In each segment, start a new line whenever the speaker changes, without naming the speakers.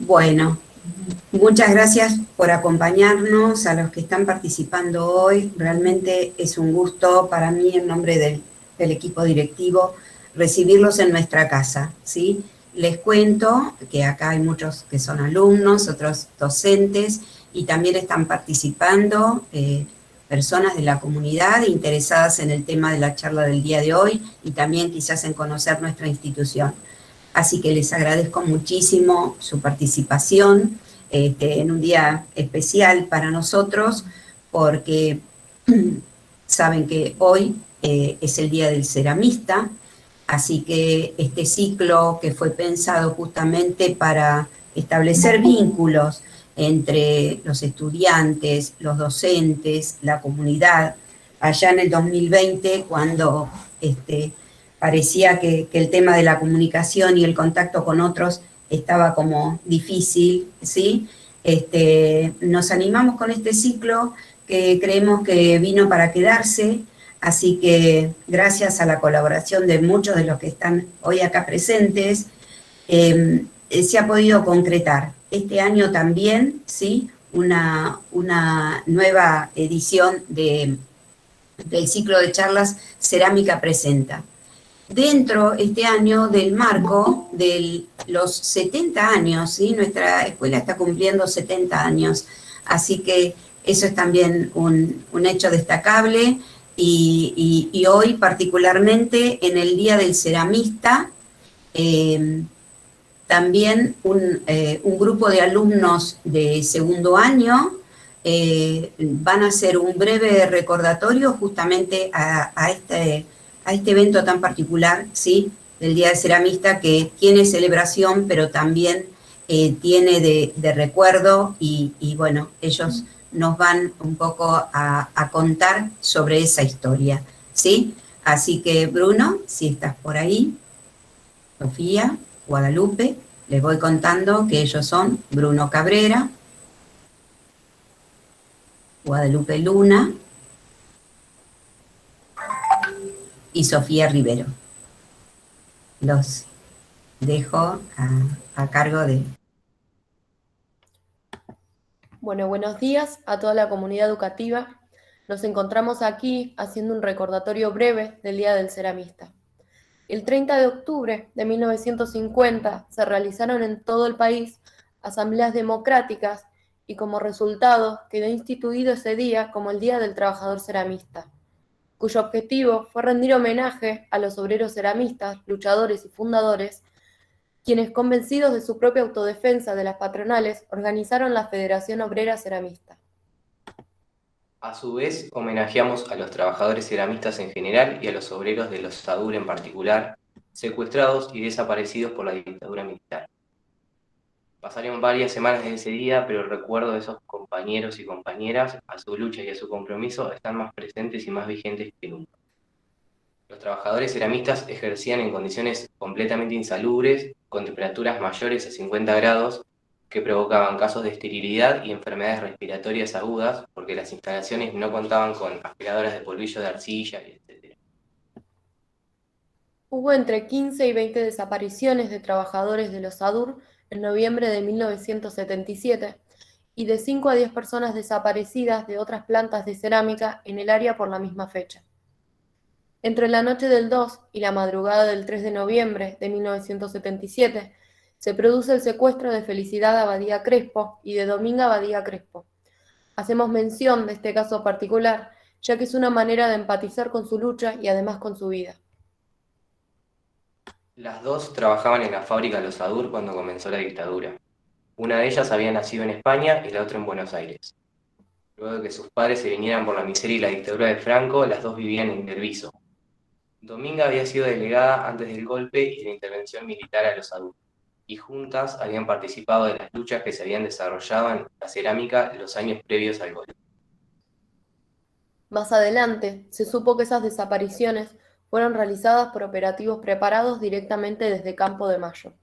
Bueno, muchas gracias por acompañarnos, a los que están participando hoy. Realmente es un gusto para mí, en nombre del equipo directivo, recibirlos en nuestra casa, ¿sí? Les cuento que acá hay muchos que son alumnos, otros docentes, y también están participando personas de la comunidad interesadas en el tema de la charla del día de hoy y también quizás en conocer nuestra institución. Así que les agradezco muchísimo su participación en un día especial para nosotros, porque saben que hoy es el Día del Ceramista, así que este ciclo que fue pensado justamente para establecer vínculos entre los estudiantes, los docentes, la comunidad, allá en el 2020, cuando parecía que el tema de la comunicación y el contacto con otros estaba como difícil, ¿sí? Nos animamos con este ciclo que creemos que vino para quedarse, así que gracias a la colaboración de muchos de los que están hoy acá presentes, se ha podido concretar. Este año también, ¿sí? Una nueva edición del ciclo de charlas Cerámica Presenta. Dentro este año del marco de los 70 años, ¿sí? Nuestra escuela está cumpliendo 70 años, así que eso es también un hecho destacable y hoy particularmente en el Día del Ceramista, también un grupo de alumnos de segundo año van a hacer un breve recordatorio justamente a este evento tan particular, ¿sí? Del Día del Ceramista, que tiene celebración, pero también tiene de recuerdo y bueno, ellos nos van un poco a contar sobre esa historia, ¿sí? Así que Bruno, si estás por ahí, Sofía, Guadalupe, les voy contando que ellos son Bruno Cabrera, Guadalupe Luna y Sofía Rivero. Los dejo a cargo de...
Bueno, buenos días a toda la comunidad educativa. Nos encontramos aquí haciendo un recordatorio breve del Día del Ceramista. El 30 de octubre de 1950 se realizaron en todo el país asambleas democráticas y como resultado quedó instituido ese día como el Día del Trabajador Ceramista, cuyo objetivo fue rendir homenaje a los obreros ceramistas, luchadores y fundadores, quienes, convencidos de su propia autodefensa de las patronales, organizaron la Federación Obrera Ceramista.
A su vez, homenajeamos a los trabajadores ceramistas en general y a los obreros de los SADUR en particular, secuestrados y desaparecidos por la dictadura militar. Pasaron varias semanas desde ese día, pero el recuerdo de esos compañeros y compañeras, a su lucha y a su compromiso, están más presentes y más vigentes que nunca. Los trabajadores ceramistas ejercían en condiciones completamente insalubres, con temperaturas mayores a 50 grados, que provocaban casos de esterilidad y enfermedades respiratorias agudas, porque las instalaciones no contaban con aspiradoras de polvillo de arcilla, etc.
Hubo entre 15 y 20 desapariciones de trabajadores de los SADUR en noviembre de 1977 y de 5 a 10 personas desaparecidas de otras plantas de cerámica en el área por la misma fecha. Entre la noche del 2 y la madrugada del 3 de noviembre de 1977 se produce el secuestro de Felicidad Abadía Crespo y de Dominga Abadía Crespo. Hacemos mención de este caso particular, ya que es una manera de empatizar con su lucha y además con su vida.
Las dos trabajaban en la fábrica Los Sadur cuando comenzó la dictadura. Una de ellas había nacido en España y la otra en Buenos Aires. Luego de que sus padres se vinieran por la miseria y la dictadura de Franco, las dos vivían en Derviso. Dominga había sido delegada antes del golpe y de la intervención militar a los adultos, y juntas habían participado de las luchas que se habían desarrollado en la cerámica los años previos al golpe.
Más adelante, se supo que esas desapariciones fueron realizadas por operativos preparados directamente desde Campo de Mayo.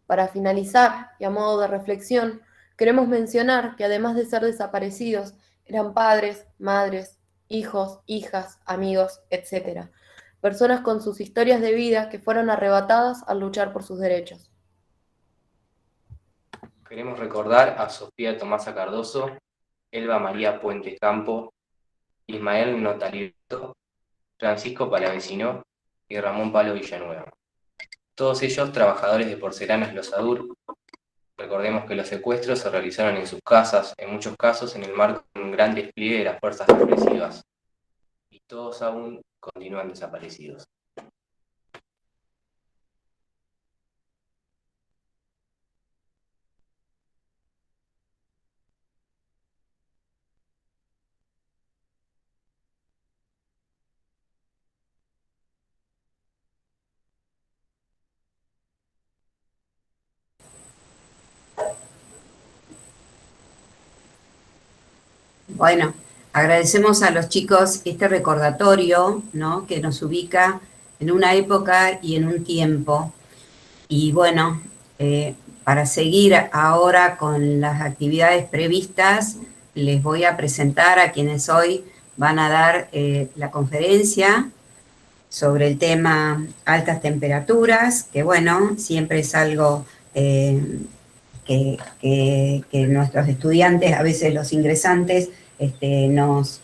Para finalizar, y a modo de reflexión, queremos mencionar que además de ser desaparecidos, eran padres, madres, hijos, hijas, amigos, etc. Personas con sus historias de vida que fueron arrebatadas al luchar por sus derechos.
Queremos recordar a Sofía Tomasa Cardoso, Elba María Puente Campo, Ismael Notalito, Francisco Palavecino y Ramón Palo Villanueva. Todos ellos trabajadores de Porcelanas Los Adur. Recordemos que los secuestros se realizaron en sus casas, en muchos casos en el marco de un gran despliegue de las fuerzas represivas. Y todos aún continúan desaparecidos.
Bueno, agradecemos a los chicos este recordatorio, ¿no?, que nos ubica en una época y en un tiempo. Y bueno, para seguir ahora con las actividades previstas, les voy a presentar a quienes hoy van a dar la conferencia sobre el tema altas temperaturas, que bueno, siempre es algo que nuestros estudiantes, a veces los ingresantes, nos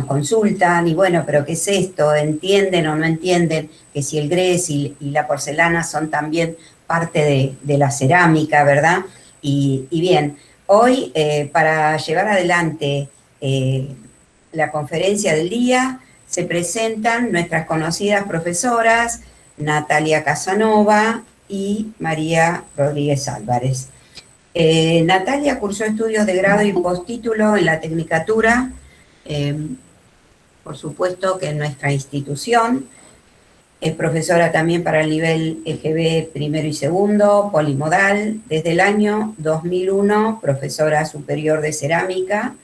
consultan, y bueno, pero ¿qué es esto? ¿Entienden o no entienden que si el grés y la porcelana son también parte de la cerámica, ¿verdad? Y bien, hoy para llevar adelante la conferencia del día, se presentan nuestras conocidas profesoras, Natalia Casanova y María Rodríguez Álvarez. Natalia cursó estudios de grado y postítulo en la Tecnicatura, por supuesto que en nuestra institución. Es profesora también para el nivel EGB primero y segundo, polimodal. Desde el año 2001, profesora superior de cerámica.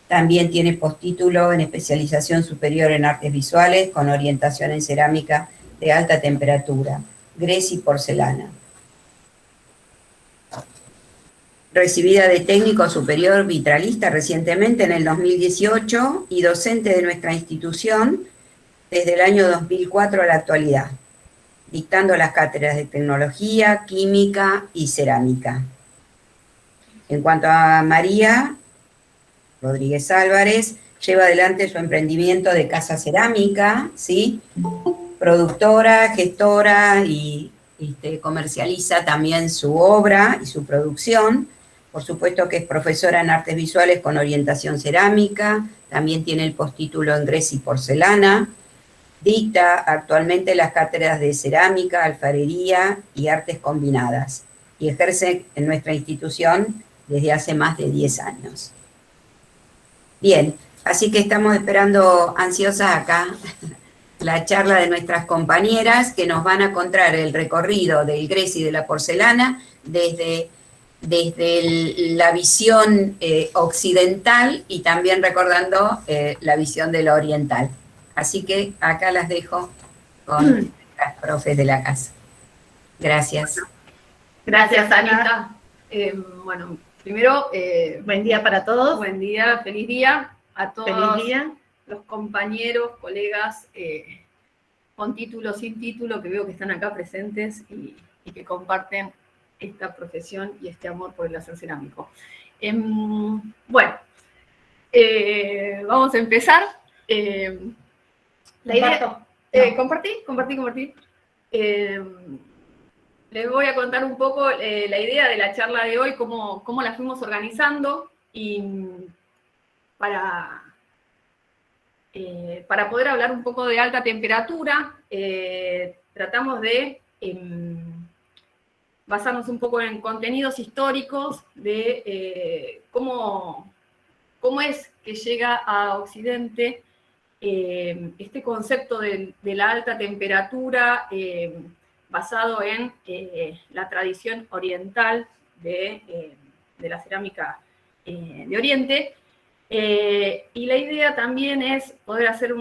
También tiene postítulo en especialización superior en artes visuales con orientación en cerámica de alta temperatura, grés y porcelana. Recibida de técnico superior vitralista recientemente en el 2018 y docente de nuestra institución desde el año 2004 a la actualidad, dictando las cátedras de tecnología, química y cerámica. En cuanto a María Rodríguez Álvarez, lleva adelante su emprendimiento de casa cerámica, ¿sí? Productora, gestora y comercializa también su obra y su producción. Por supuesto que es profesora en artes visuales con orientación cerámica, también tiene el postítulo en grés y porcelana, dicta actualmente las cátedras de cerámica, alfarería y artes combinadas, y ejerce en nuestra institución desde hace más de 10 años. Bien, así que estamos esperando ansiosas acá la charla de nuestras compañeras que nos van a contar el recorrido del grés y de la porcelana desde la visión occidental y también recordando la visión de la oriental. Así que acá las dejo con las profes de la casa. Gracias.
Gracias, Anita. Bueno, primero,
buen día para todos.
Buen día, feliz día a todos.
Feliz día.
Los compañeros, colegas, con título, sin título, que veo que están acá presentes y que comparten esta profesión y este amor por el hacer cerámico. Bueno, vamos a empezar. La idea, compartí. Les voy a contar un poco la idea de la charla de hoy, cómo la fuimos organizando, y para poder hablar un poco de alta temperatura, tratamos de basarnos un poco en contenidos históricos de cómo es que llega a Occidente este concepto de la alta temperatura basado en la tradición oriental de la cerámica de Oriente. Y la idea también es poder hacer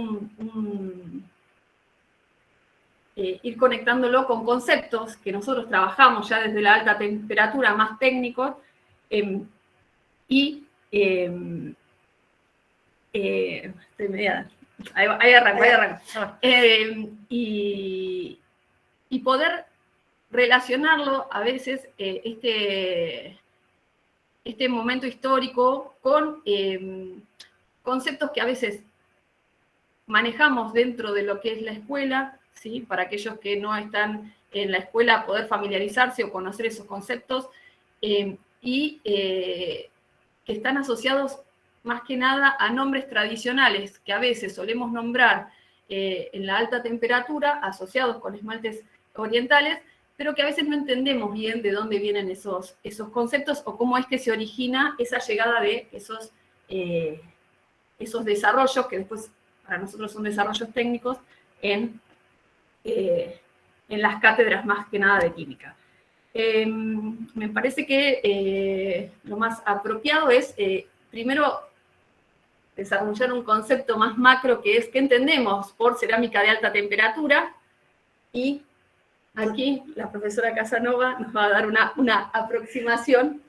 ir conectándolo con conceptos que nosotros trabajamos ya desde la alta temperatura, más técnicos, y estoy media, ahí arranco. Y poder relacionarlo a veces, este este momento histórico con conceptos que a veces manejamos dentro de lo que es la escuela, ¿sí? Para aquellos que no están en la escuela, poder familiarizarse o conocer esos conceptos, que están asociados más que nada a nombres tradicionales que a veces solemos nombrar en la alta temperatura, asociados con esmaltes orientales, pero que a veces no entendemos bien de dónde vienen esos conceptos o cómo es que se origina esa llegada de esos desarrollos, que después para nosotros son desarrollos técnicos, en las cátedras más que nada de química. Me parece que lo más apropiado es, primero, desarrollar un concepto más macro, que es qué entendemos por cerámica de alta temperatura, y aquí la profesora Casanova nos va a dar una aproximación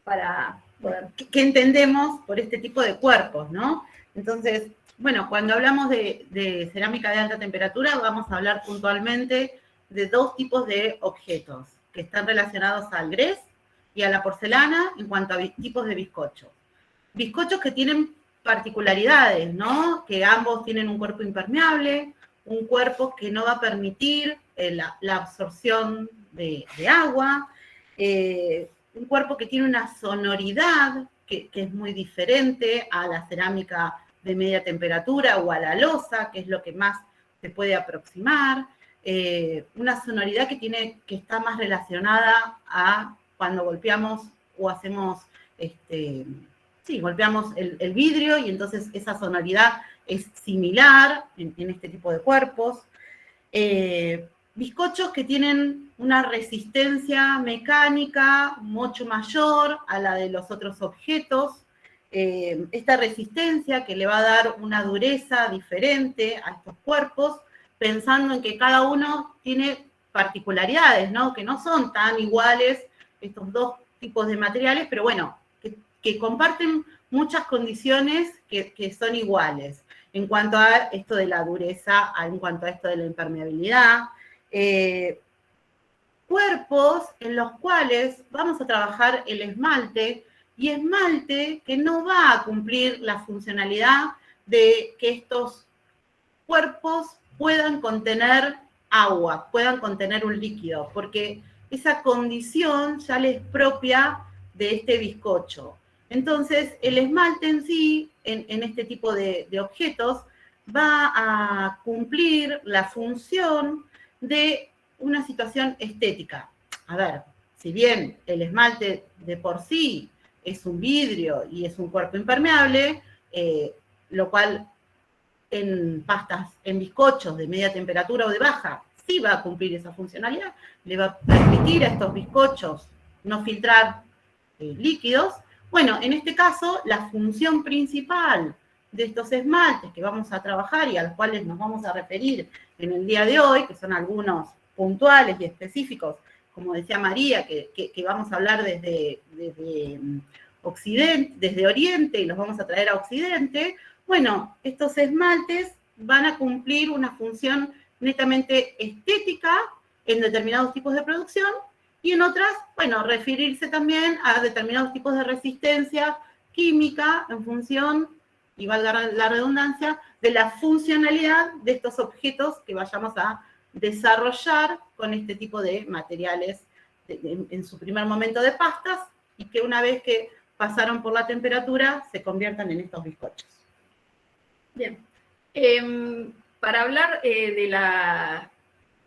para poder...
¿Qué entendemos por este tipo de cuerpos, no? Entonces, bueno, cuando hablamos de cerámica de alta temperatura, vamos a hablar puntualmente de dos tipos de objetos que están relacionados al grés y a la porcelana en cuanto a tipos de bizcocho. Bizcochos que tienen particularidades, ¿no? Que ambos tienen un cuerpo impermeable, un cuerpo que no va a permitir la absorción de agua, un cuerpo que tiene una sonoridad que es muy diferente a la cerámica de media temperatura o a la loza, que es lo que más se puede aproximar, una sonoridad que está más relacionada a cuando golpeamos o hacemos, golpeamos el vidrio, y entonces esa sonoridad es similar en este tipo de cuerpos. Bizcochos que tienen una resistencia mecánica mucho mayor a la de los otros objetos. Esta resistencia que le va a dar una dureza diferente a estos cuerpos, pensando en que cada uno tiene particularidades, ¿no? Que no son tan iguales estos dos tipos de materiales, pero bueno, que comparten muchas condiciones que son iguales en cuanto a esto de la dureza, en cuanto a esto de la impermeabilidad. Cuerpos en los cuales vamos a trabajar el esmalte, y esmalte que no va a cumplir la funcionalidad de que estos cuerpos puedan contener agua, puedan contener un líquido, porque esa condición ya le es propia de este bizcocho. Entonces, el esmalte en sí, en este tipo de objetos, va a cumplir la función de una situación estética. A ver, si bien el esmalte de por sí es un vidrio y es un cuerpo impermeable, lo cual en pastas, en bizcochos de media temperatura o de baja, sí va a cumplir esa funcionalidad, le va a permitir a estos bizcochos no filtrar líquidos. Bueno, en este caso, la función principal de estos esmaltes que vamos a trabajar y a los cuales nos vamos a referir en el día de hoy, que son algunos puntuales y específicos, como decía María, que vamos a hablar desde Occidente, desde Oriente, y los vamos a traer a Occidente. Bueno, estos esmaltes van a cumplir una función netamente estética en determinados tipos de producción, y en otras, bueno, referirse también a determinados tipos de resistencia química en función, y valga la redundancia, de la funcionalidad de estos objetos que vayamos a desarrollar con este tipo de materiales en su primer momento de pastas, y que una vez que pasaron por la temperatura se conviertan en estos bizcochos.
Bien. Para hablar de la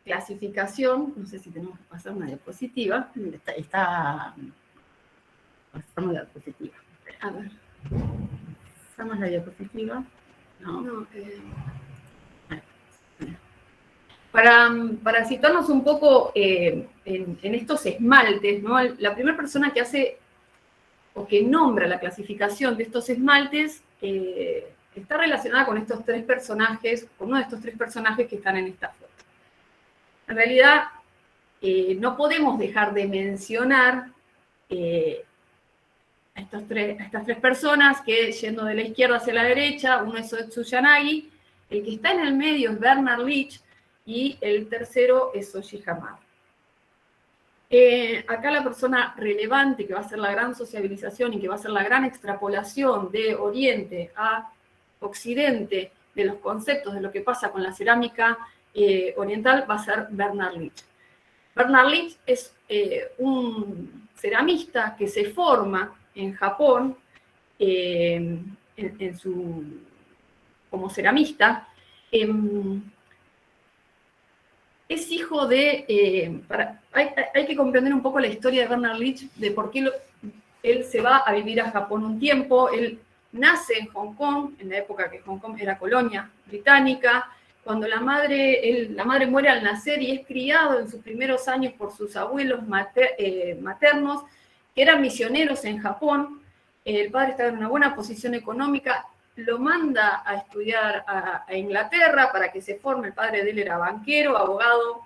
clasificación, no sé si tenemos que pasar una diapositiva.
Pasamos la diapositiva.
A ver.
Pasamos la diapositiva.
No, para situarnos un poco en estos esmaltes, ¿no? La primera persona que hace o que nombra la clasificación de estos esmaltes está relacionada con estos tres personajes, con uno de estos tres personajes que están en esta foto. En realidad, no podemos dejar de mencionar a estas tres personas que, yendo de la izquierda hacia la derecha, uno es Otsu Yanagi, el que está en el medio es Bernard Leach, y el tercero es Soji Hamada. Acá la persona relevante que va a hacer la gran sociabilización y que va a hacer la gran extrapolación de Oriente a Occidente de los conceptos de lo que pasa con la cerámica oriental va a ser Bernard Leach. Bernard Leach es un ceramista que se forma en Japón como ceramista. Es hijo de... hay que comprender un poco la historia de Bernard Leach, de por qué él se va a vivir a Japón un tiempo. Él nace en Hong Kong, en la época que Hong Kong era colonia británica. Cuando la madre muere al nacer y es criado en sus primeros años por sus abuelos maternos, que eran misioneros en Japón. El padre estaba en una buena posición económica, lo manda a estudiar a Inglaterra para que se forme. El padre de él era banquero, abogado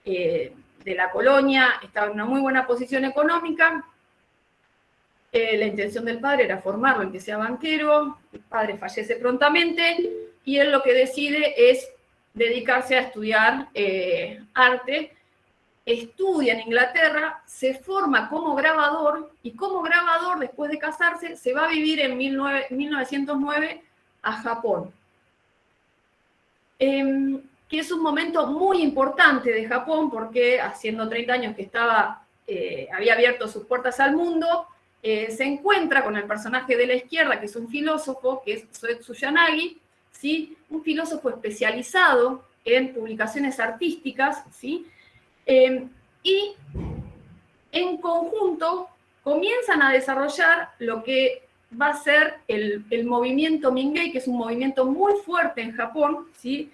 de la colonia, estaba en una muy buena posición económica. La intención del padre era formarlo en que sea banquero. El padre fallece prontamente y él lo que decide es dedicarse a estudiar arte. Estudia en Inglaterra, se forma como grabador, y como grabador, después de casarse, se va a vivir en 1909 a Japón. Que es un momento muy importante de Japón, porque haciendo 30 años que había abierto sus puertas al mundo, se encuentra con el personaje de la izquierda, que es un filósofo, que es Soetsu Yanagi, ¿sí? Un filósofo especializado en publicaciones artísticas, ¿sí? Y en conjunto comienzan a desarrollar lo que va a ser el movimiento Mingei, que es un movimiento muy fuerte en Japón, ¿sí?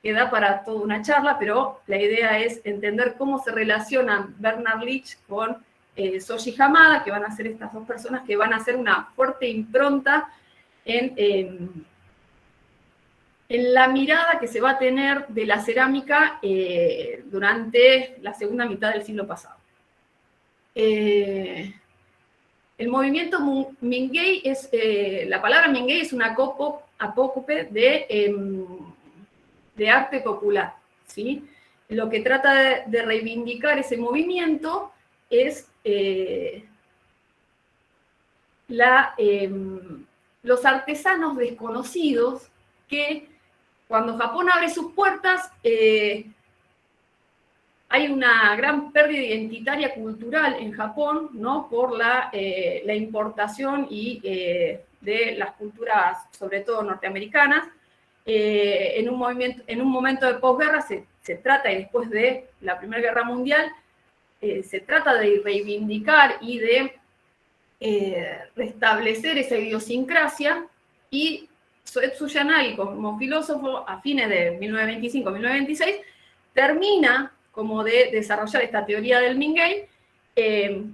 Que da para toda una charla, pero la idea es entender cómo se relacionan Bernard Leach con Shoji Hamada, que van a ser estas dos personas que van a hacer una fuerte impronta en la mirada que se va a tener de la cerámica durante la segunda mitad del siglo pasado. El movimiento Mingei la palabra Mingei es un apócope de arte popular, ¿sí? Lo que trata de reivindicar ese movimiento es los artesanos desconocidos que, cuando Japón abre sus puertas, hay una gran pérdida identitaria cultural en Japón, ¿no? Por la importación y de las culturas, sobre todo norteamericanas. En un momento de posguerra se trata, y después de la Primera Guerra Mundial, se trata de reivindicar y de restablecer esa idiosincrasia, y Soetsu Yanagi, como filósofo, a fines de 1925-1926, termina como de desarrollar esta teoría del Mingei,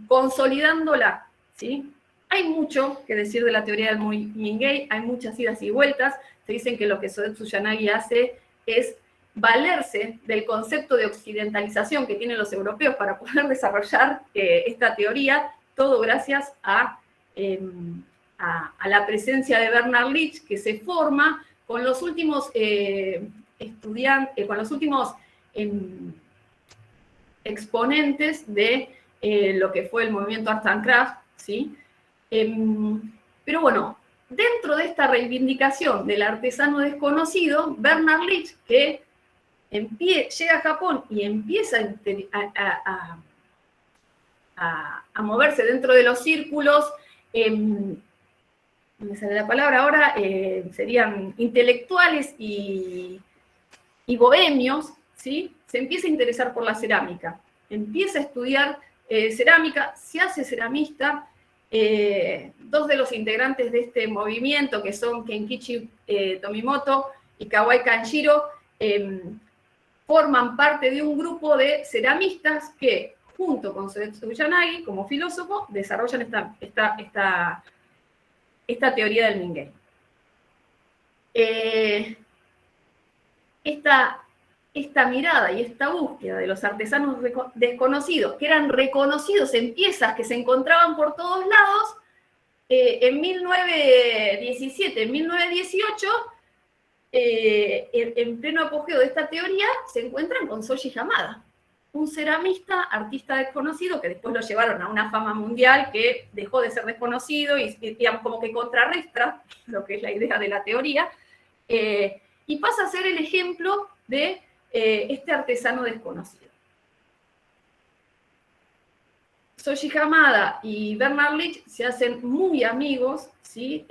consolidándola, ¿sí? Hay mucho que decir de la teoría del Mingei, hay muchas idas y vueltas. Se dicen que lo que Soetsu Yanagi hace es valerse del concepto de occidentalización que tienen los europeos para poder desarrollar esta teoría, todo gracias a la presencia de Bernard Leach, que se forma con los últimos estudiantes, con los últimos exponentes de lo que fue el movimiento Arts and Crafts, ¿sí? Pero bueno, dentro de esta reivindicación del artesano desconocido, Bernard Leach, que llega a Japón y empieza a moverse dentro de los círculos, me sale la palabra ahora, serían intelectuales y bohemios, ¿sí? Se empieza a interesar por la cerámica, empieza a estudiar cerámica, se hace ceramista. Dos de los integrantes de este movimiento, que son Kenkichi Tomimoto y Kawai Kanjiro, forman parte de un grupo de ceramistas que, junto con Soetsu Yanagi, como filósofo, desarrollan esta teoría del Mingei. Esta mirada y esta búsqueda de los artesanos desconocidos, que eran reconocidos en piezas que se encontraban por todos lados, en 1917, en 1918, en pleno apogeo de esta teoría, se encuentran con Shoji Hamada, un ceramista, artista desconocido, que después lo llevaron a una fama mundial, que dejó de ser desconocido y digamos, como que contrarresta lo que es la idea de la teoría, y pasa a ser el ejemplo de este artesano desconocido. Shoji Hamada y Bernard Leach se hacen muy amigos, ¿sí?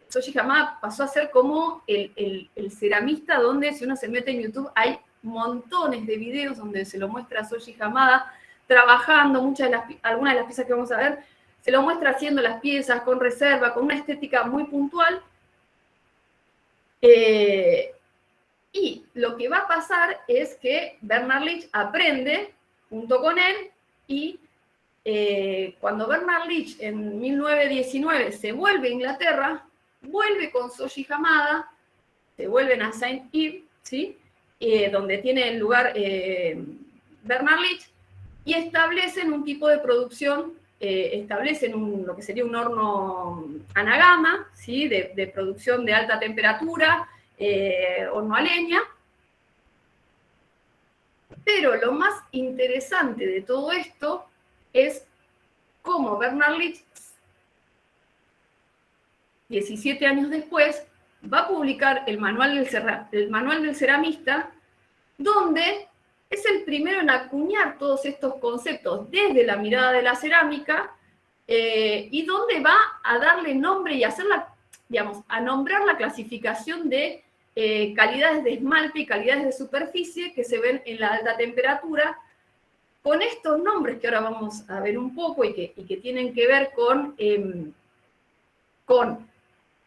Shoji Hamada pasó a ser como el ceramista donde, si uno se mete en YouTube, hay montones de videos donde se lo muestra a Shoji Hamada trabajando, algunas de las piezas que vamos a ver, se lo muestra haciendo las piezas con reserva, con una estética muy puntual. Y lo que va a pasar es que Bernard Leach aprende junto con él, y cuando Bernard Leach en 1919 se vuelve a Inglaterra, vuelve con Shoji Hamada, se vuelven a Saint-Yves, ¿sí? Donde tiene el lugar Bernard Leach, y establecen un tipo de producción, establecen lo que sería un horno anagama, ¿sí? de producción de alta temperatura, horno a leña. Pero lo más interesante de todo esto es cómo Bernard Leach, 17 años después, va a publicar el manual del ceramista, donde es el primero en acuñar todos estos conceptos desde la mirada de la cerámica, y donde va a darle nombre y a nombrar la clasificación de calidades de esmalte y calidades de superficie que se ven en la alta temperatura, con estos nombres que ahora vamos a ver un poco y que tienen que ver con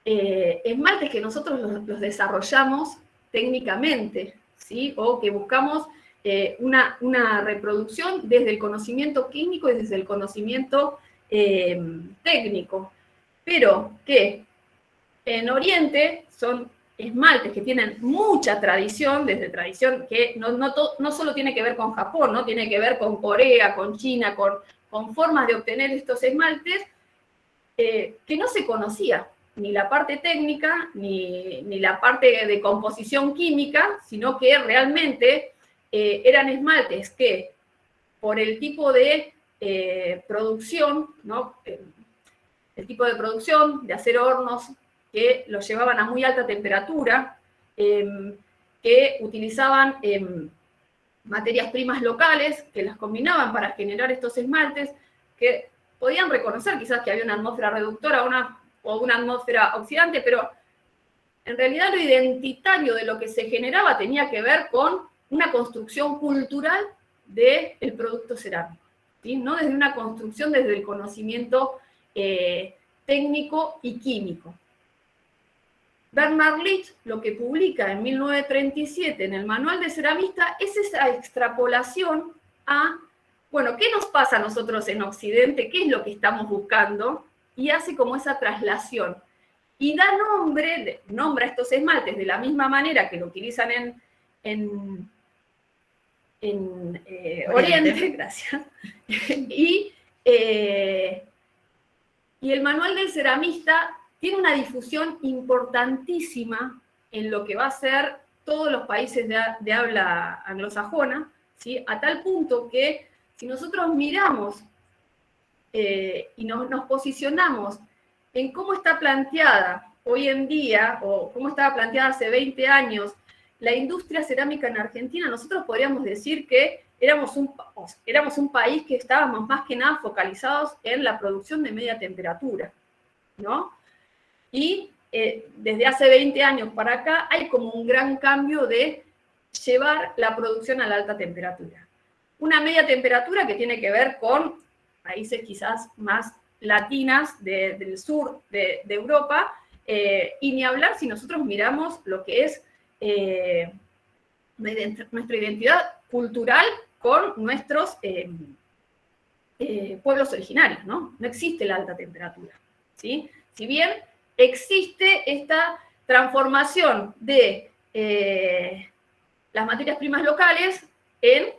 esmaltes que nosotros los desarrollamos técnicamente, ¿sí? O que buscamos una reproducción desde el conocimiento químico y desde el conocimiento técnico, pero que en Oriente son esmaltes que tienen mucha tradición, desde tradición que no solo tiene que ver con Japón, ¿no? Tiene que ver con Corea, con China, con formas de obtener estos esmaltes que no se conocía, ni la parte técnica, ni la parte de composición química, sino que realmente eran esmaltes que, por el tipo de producción, ¿no? El tipo de producción, de hacer hornos que los llevaban a muy alta temperatura, que utilizaban materias primas locales, que las combinaban para generar estos esmaltes, que podían reconocer quizás que había una atmósfera reductora o una atmósfera oxidante, pero en realidad lo identitario de lo que se generaba tenía que ver con una construcción cultural del producto cerámico, ¿sí? No desde una construcción desde el conocimiento técnico y químico. Bernard Leach lo que publica en 1937 en el Manual de Ceramista es esa extrapolación a, bueno, ¿qué nos pasa a nosotros en Occidente? ¿Qué es lo que estamos buscando? Y hace como esa traslación. Y da nombra a estos esmaltes de la misma manera que lo utilizan en Oriente, gracias. Y el Manual del Ceramista tiene una difusión importantísima en lo que va a ser todos los países de habla anglosajona, ¿sí? A tal punto que si nosotros miramos y nos posicionamos en cómo está planteada hoy en día, o cómo estaba planteada hace 20 años, la industria cerámica en Argentina, nosotros podríamos decir que éramos un país que estábamos más que nada focalizados en la producción de media temperatura, ¿no? Y desde hace 20 años para acá hay como un gran cambio de llevar la producción a la alta temperatura. Una media temperatura que tiene que ver con países quizás más latinas del sur de Europa, y ni hablar si nosotros miramos lo que es nuestra identidad cultural con nuestros pueblos originarios, ¿no? No existe la alta temperatura, ¿sí? Si bien existe esta transformación de las materias primas locales en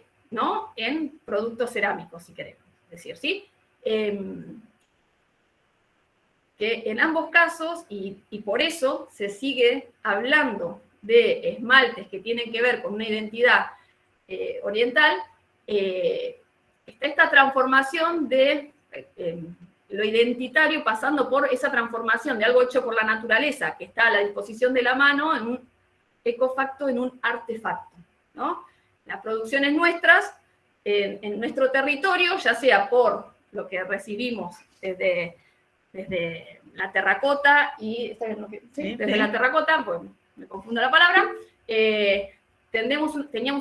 productos cerámicos, si queremos decir, ¿sí? Que en ambos casos, y por eso se sigue hablando de esmaltes que tienen que ver con una identidad oriental, está esta transformación de lo identitario pasando por esa transformación de algo hecho por la naturaleza, que está a la disposición de la mano, en un ecofacto, en un artefacto, ¿no? Las producciones nuestras, en nuestro territorio, ya sea por lo que recibimos desde la terracota, y desde la terracota, pues me confundo la palabra, teníamos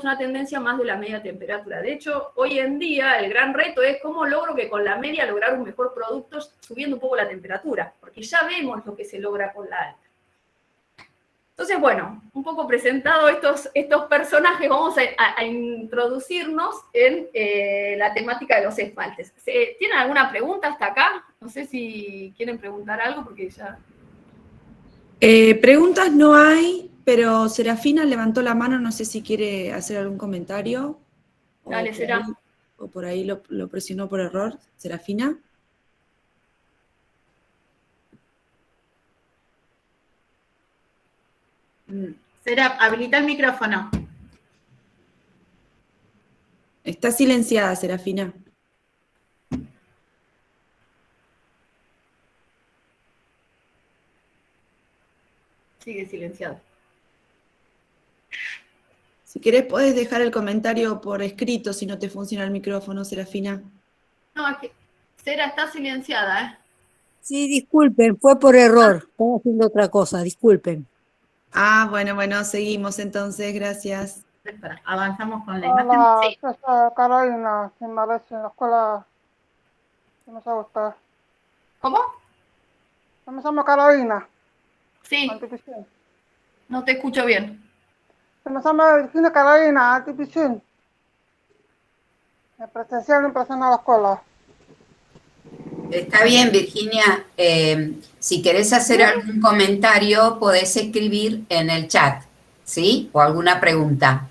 una tendencia más de la media temperatura. De hecho, hoy en día el gran reto es cómo logro que con la media lograr un mejor producto subiendo un poco la temperatura, porque ya vemos lo que se logra con la alta. Entonces, bueno, un poco presentado estos personajes, vamos a introducirnos en la temática de los esmaltes. ¿Tienen alguna pregunta hasta acá? No sé si quieren preguntar algo, porque ya...
Preguntas no hay, pero Serafina levantó la mano, no sé si quiere hacer algún comentario.
Dale, Sera.
O por ahí lo presionó por error. Serafina.
Sera, habilita el micrófono.
Está silenciada, Serafina.
Sigue silenciado.
Si querés, podés dejar el comentario por escrito si no te funciona el micrófono, Serafina.
No, es que Sera está silenciada, ¿eh?
Sí, disculpen, fue por error. Estaba haciendo otra cosa, disculpen.
Ah, bueno, seguimos entonces, gracias.
Espera, avanzamos con la imagen.
Hola,
Sí.
esta Carolina, en Malaysia, en la escuela que me gusta.
¿Cómo?
Yo me llamo Carolina.
Sí,
Antipicín.
no te escucho bien.
Se me llama Virginia Carolina, Antipicín. Presencial en persona a la escuela.
Está bien, Virginia. Si querés hacer algún comentario, podés escribir en el chat, ¿sí? O alguna pregunta.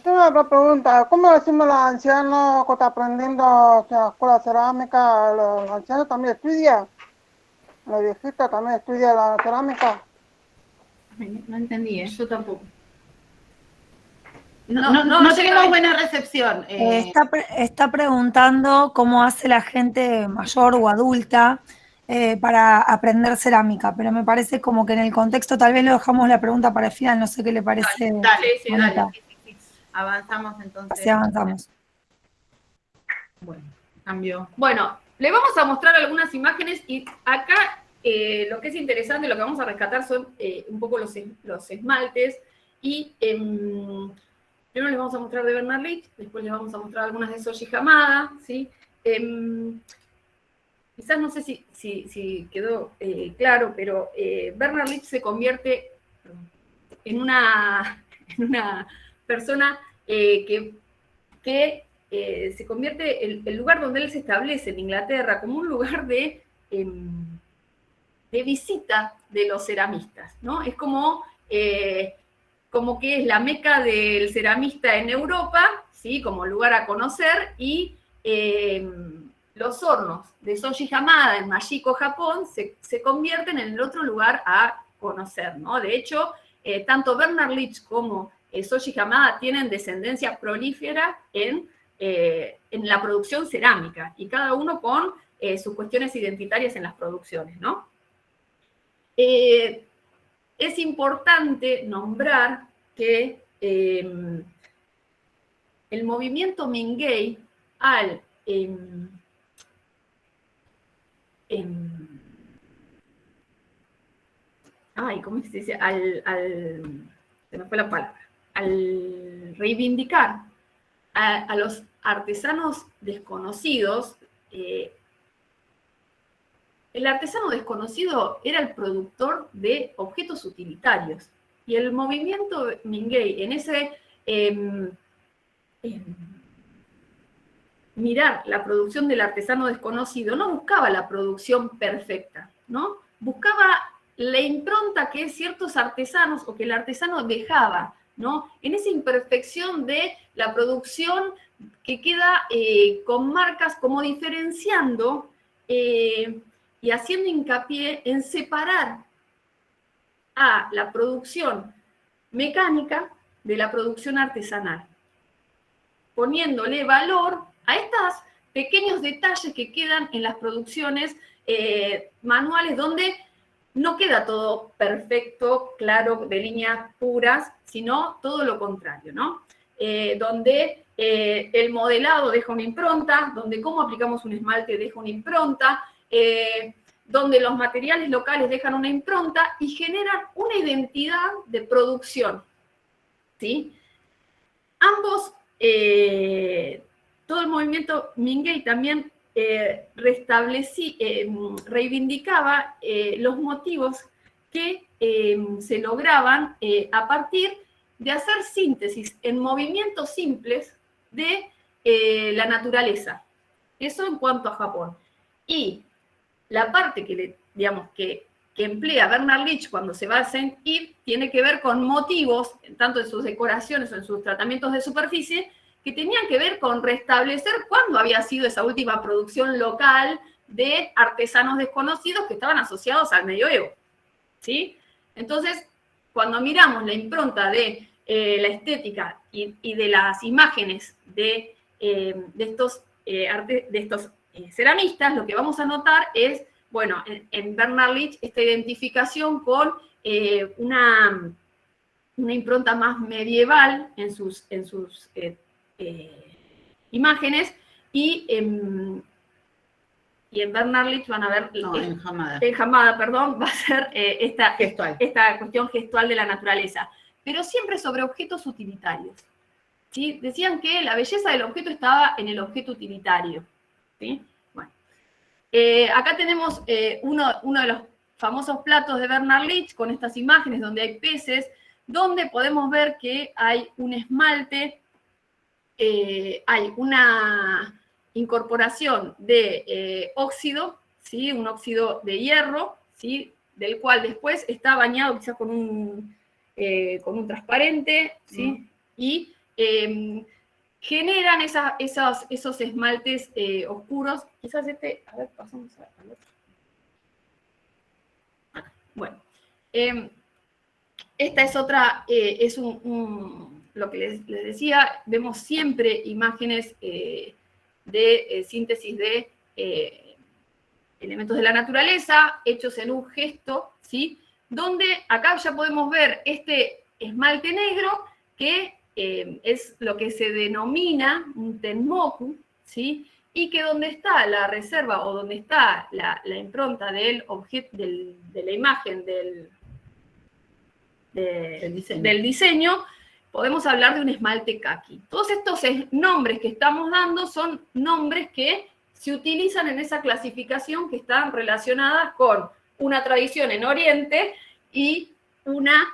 Tengo otra pregunta. ¿Cómo decimos a los ancianos que están aprendiendo en la escuela de cerámica? ¿Los ancianos también estudian? ¿Los viejitos también estudian la cerámica?
No entendí, ¿eh?
Yo tampoco.
No tenemos buena recepción.
Está preguntando cómo hace la gente mayor o adulta para aprender cerámica, pero me parece como que en el contexto tal vez lo dejamos la pregunta para el final, no sé qué le parece.
Dale. Sí. Avanzamos entonces.
Así avanzamos.
Bueno, cambio.
Bueno, le vamos a mostrar algunas imágenes y acá lo que es interesante, lo que vamos a rescatar son un poco los esmaltes y primero les vamos a mostrar de Bernard Leach, después les vamos a mostrar algunas de Shoji Hamada, ¿sí? Quizás no sé si quedó claro, pero Bernard Leach se convierte en una persona que se convierte el lugar donde él se establece en Inglaterra como un lugar de visita de los ceramistas, ¿no? Es como que es la meca del ceramista en Europa, ¿sí? Como lugar a conocer, y los hornos de Shoji Hamada en Majiko, Japón, se convierten en el otro lugar a conocer, ¿no? De hecho, tanto Bernard Leach como Shoji Hamada tienen descendencia prolífera en la producción cerámica, y cada uno con sus cuestiones identitarias en las producciones, ¿no? Es importante nombrar que el movimiento Mingei al ¿cómo se dice? Se me fue la palabra. Al reivindicar a los artesanos desconocidos, el artesano desconocido era el productor de objetos utilitarios. Y el movimiento Mingei, en ese mirar la producción del artesano desconocido, no buscaba la producción perfecta, ¿no? Buscaba la impronta que ciertos artesanos o que el artesano dejaba, ¿no? En esa imperfección de la producción que queda con marcas como diferenciando y haciendo hincapié en separar a la producción mecánica de la producción artesanal, poniéndole valor a estos pequeños detalles que quedan en las producciones manuales, donde no queda todo perfecto, claro, de líneas puras, sino todo lo contrario, ¿no? Donde el modelado deja una impronta, donde cómo aplicamos un esmalte deja una impronta, donde los materiales locales dejan una impronta y generan una identidad de producción, ¿sí? Ambos, todo el movimiento Minguey también reivindicaba los motivos que se lograban a partir de hacer síntesis en movimientos simples de la naturaleza. Eso en cuanto a Japón. Y la parte que emplea Bernard Leach cuando se va a Saint Yves tiene que ver con motivos, tanto en sus decoraciones o en sus tratamientos de superficie, que tenían que ver con restablecer cuándo había sido esa última producción local de artesanos desconocidos que estaban asociados al medioevo, ¿sí? Entonces, cuando miramos la impronta de la estética y de las imágenes de estos ceramistas, lo que vamos a notar es, bueno, en Bernard Leach, esta identificación con una impronta más medieval en sus imágenes, y en Bernard Leach van a ver...
No, en Hamada.
En Hamada, perdón, va a ser esta cuestión gestual de la naturaleza, pero siempre sobre objetos utilitarios, ¿sí? Decían que la belleza del objeto estaba en el objeto utilitario, ¿sí? Bueno. Acá tenemos uno de los famosos platos de Bernard Leach con estas imágenes donde hay peces, donde podemos ver que hay un esmalte, hay una incorporación de óxido, ¿sí? Un óxido de hierro, ¿sí? Del cual después está bañado quizás con un transparente, ¿sí? Y generan esos esmaltes oscuros. Quizás a ver, pasamos al otro. Bueno, esta es otra, lo que les decía, vemos siempre imágenes de síntesis de elementos de la naturaleza, hechos en un gesto, ¿sí? Donde acá ya podemos ver este esmalte negro, que es lo que se denomina un tenmoku, ¿sí? Y que donde está la reserva o donde está la impronta del objeto, de la imagen del diseño, podemos hablar de un esmalte kaki. Todos estos nombres que estamos dando son nombres que se utilizan en esa clasificación, que están relacionadas con una tradición en Oriente y una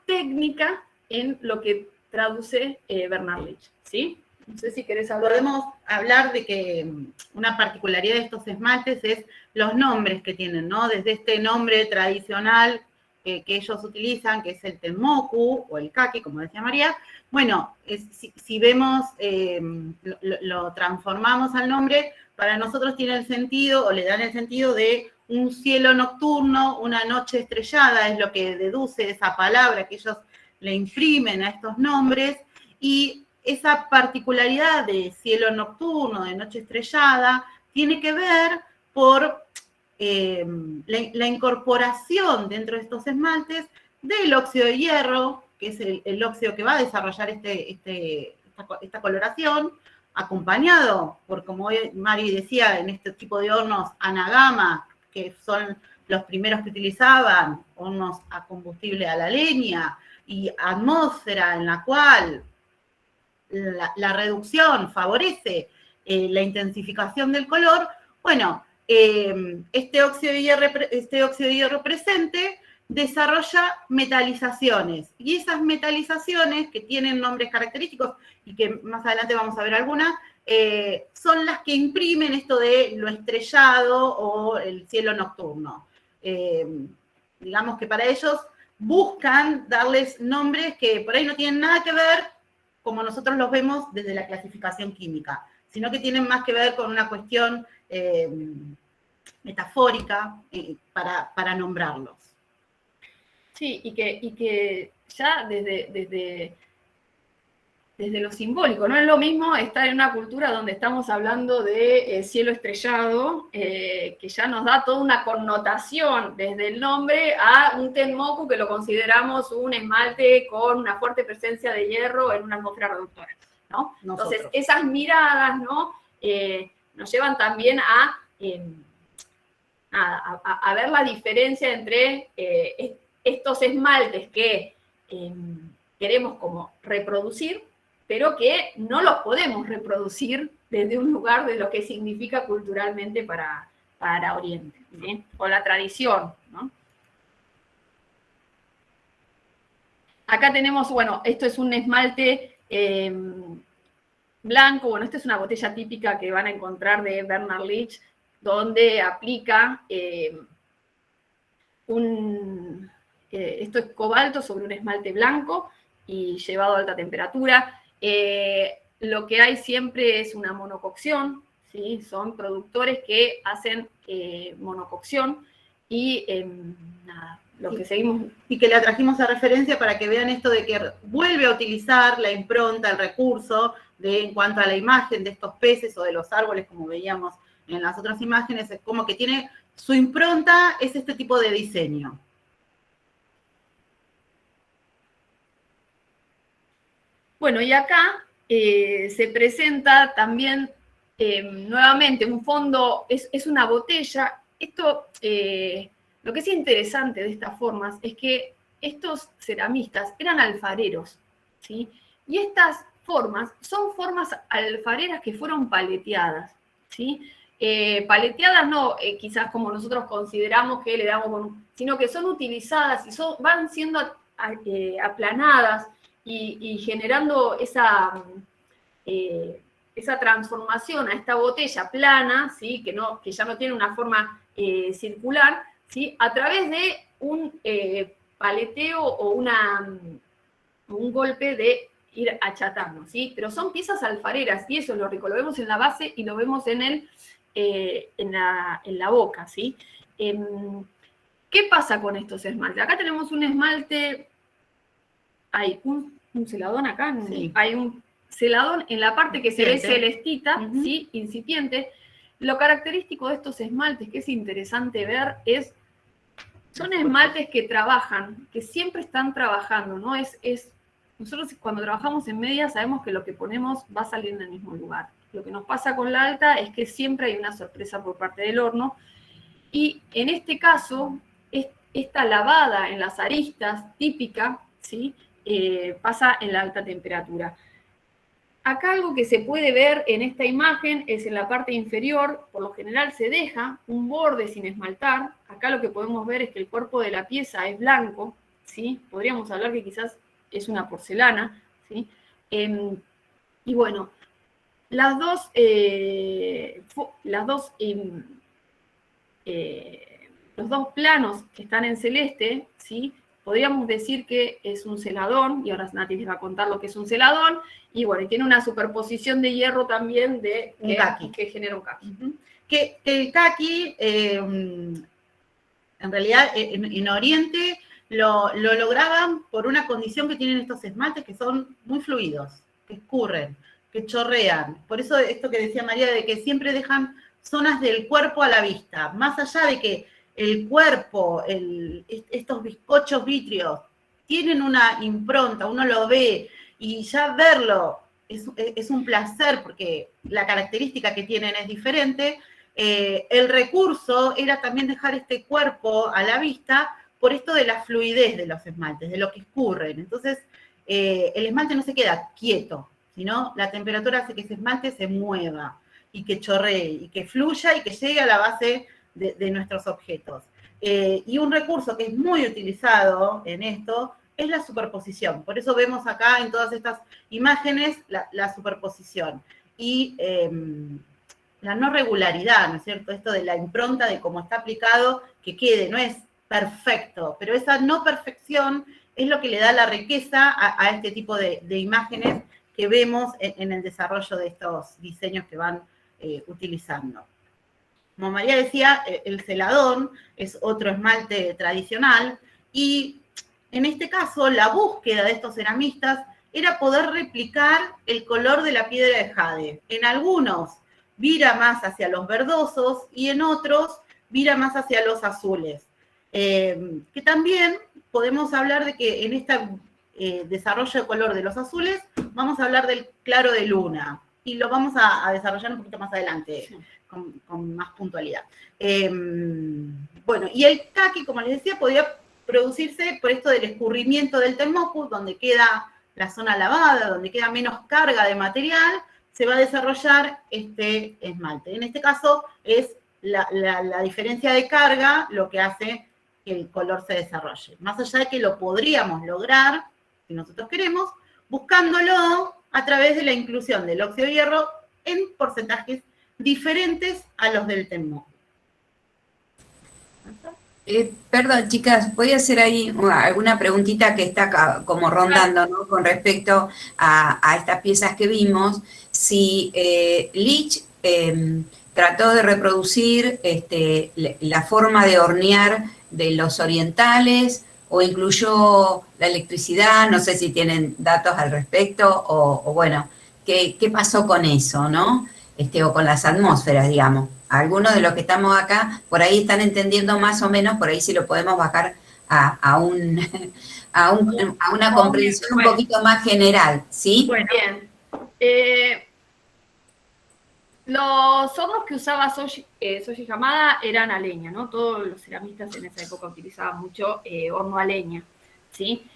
técnica en lo que traduce Bernard Leach, ¿sí? No sé si querés hablar.
Podemos hablar de que una particularidad de estos esmaltes es los nombres que tienen, ¿no? Desde este nombre tradicional que ellos utilizan, que es el tenmoku o el kaki, como decía María. Bueno, si vemos, lo transformamos al nombre, para nosotros tiene el sentido, o le dan el sentido de un cielo nocturno, una noche estrellada, es lo que deduce esa palabra que ellos le imprimen a estos nombres, y esa particularidad de cielo nocturno, de noche estrellada, tiene que ver por la incorporación dentro de estos esmaltes del óxido de hierro, que es el óxido que va a desarrollar esta coloración, acompañado por, como Mari decía, en este tipo de hornos anagama, que son los primeros que utilizaban, hornos a combustible a la leña, y atmósfera en la cual la reducción favorece la intensificación del color. Bueno, este óxido de hierro presente desarrolla metalizaciones, y esas metalizaciones, que tienen nombres característicos y que más adelante vamos a ver algunas, son las que imprimen esto de lo estrellado o el cielo nocturno. Digamos que para ellos buscan darles nombres que por ahí no tienen nada que ver como nosotros los vemos desde la clasificación química, sino que tienen más que ver con una cuestión metafórica para nombrarlos.
Sí, y que ya desde lo simbólico, no es lo mismo estar en una cultura donde estamos hablando de cielo estrellado, que ya nos da toda una connotación desde el nombre, a un tenmoku que lo consideramos un esmalte con una fuerte presencia de hierro en una atmósfera reductora, ¿no? Entonces, esas miradas, ¿no? Nos llevan también a ver la diferencia entre estos esmaltes que queremos como reproducir, pero que no los podemos reproducir desde un lugar de lo que significa culturalmente para Oriente, ¿sí? O la tradición, ¿no? Acá tenemos, bueno, esto es un esmalte blanco, bueno, esta es una botella típica que van a encontrar de Bernard Leach, donde aplica esto es cobalto sobre un esmalte blanco y llevado a alta temperatura. Lo que hay siempre es una monococción, ¿sí? Son productores que hacen monococción y nada, lo que seguimos.
Y que la trajimos a referencia para que vean esto de que vuelve a utilizar la impronta, el recurso, en cuanto a la imagen de estos peces o de los árboles, como veíamos en las otras imágenes, es como que tiene su impronta, es este tipo de diseño.
Bueno, y acá se presenta también nuevamente un fondo, es una botella. Esto, lo que es interesante de estas formas es que estos ceramistas eran alfareros, ¿sí? Y estas formas son formas alfareras que fueron paleteadas, ¿sí? Paleteadas no quizás como nosotros consideramos que le damos, sino que son utilizadas y van siendo aplanadas, y generando esa transformación a esta botella plana, ¿sí? que ya no tiene una forma circular, ¿sí? A través de un paleteo o un golpe de ir achatando, ¿sí? Pero son piezas alfareras, y eso es lo rico, lo vemos en la base y lo vemos en la boca, ¿sí? ¿Qué pasa con estos esmaltes? Acá tenemos un esmalte, hay un celadón acá, sí. Hay un celadón en la parte que se ve celestita, ¿sí? Incipiente. Lo característico de estos esmaltes, que es interesante ver, son esmaltes que trabajan, que siempre están trabajando, ¿no? Nosotros cuando trabajamos en media sabemos que lo que ponemos va a salir en el mismo lugar. Lo que nos pasa con la alta es que siempre hay una sorpresa por parte del horno, y en este caso, esta lavada en las aristas típica, ¿sí? Pasa en la alta temperatura. Acá algo que se puede ver en esta imagen es en la parte inferior, por lo general se deja un borde sin esmaltar. Acá lo que podemos ver es que el cuerpo de la pieza es blanco, ¿sí? Podríamos hablar que quizás es una porcelana, ¿sí? Y bueno, los dos planos que están en celeste, ¿sí? Podríamos decir que es un celadón, y ahora Nati les va a contar lo que es un celadón, y bueno, y tiene una superposición de hierro también que genera un kaki.
Que el kaki, en realidad, en Oriente lo lograban por una condición que tienen estos esmaltes, que son muy fluidos, que escurren, que chorrean. Por eso esto que decía María, de que siempre dejan zonas del cuerpo a la vista, más allá de que el cuerpo, estos bizcochos vítreos, tienen una impronta, uno lo ve, y ya verlo es un placer, porque la característica que tienen es diferente. El recurso era también dejar este cuerpo a la vista por esto de la fluidez de los esmaltes, de lo que escurren. Entonces, el esmalte no se queda quieto, sino la temperatura hace que ese esmalte se mueva, y que chorree, y que fluya, y que llegue a la base de nuestros objetos. Y un recurso que es muy utilizado en esto es la superposición. Por eso vemos acá en todas estas imágenes la superposición. Y la no regularidad, ¿no es cierto? Esto de la impronta, de cómo está aplicado, que quede, no es perfecto, pero esa no perfección es lo que le da la riqueza a este tipo de imágenes que vemos en el desarrollo de estos diseños que van utilizando. Como María decía, el celadón es otro esmalte tradicional, y En este caso, la búsqueda de estos ceramistas era poder replicar el color de la piedra de jade. En algunos vira más hacia los verdosos y en otros vira más hacia los azules. Que también podemos hablar de que en este desarrollo de color de los azules vamos a hablar del claro de luna y lo vamos a desarrollar un poquito más adelante con más puntualidad. Bueno, y el kaki, como les decía, podía producirse por esto del escurrimiento del tenmoku, donde queda la zona lavada, donde queda menos carga de material, se va a desarrollar este esmalte. En este caso es la diferencia de carga lo que hace que el color se desarrolle. Más allá de que lo podríamos lograr, si nosotros queremos, buscándolo a través de la inclusión del óxido de hierro en porcentajes diferentes a los del tenmoku.
Perdón, chicas, voy a hacer ahí alguna preguntita que está acá como rondando, ¿no? Con respecto a estas piezas que vimos. Si Leach trató de reproducir la forma de hornear de los orientales o incluyó la electricidad, no sé si tienen datos al respecto, o bueno, ¿qué pasó con eso, no? O con las atmósferas, digamos. Algunos de los que estamos acá, por ahí están entendiendo más o menos, por ahí sí lo podemos bajar a una comprensión un poquito más general, ¿sí?
Bueno, bien. Los hornos que usaba Soji Hamada eran a leña, ¿no? Todos los ceramistas en esa época utilizaban mucho horno a leña, ¿sí?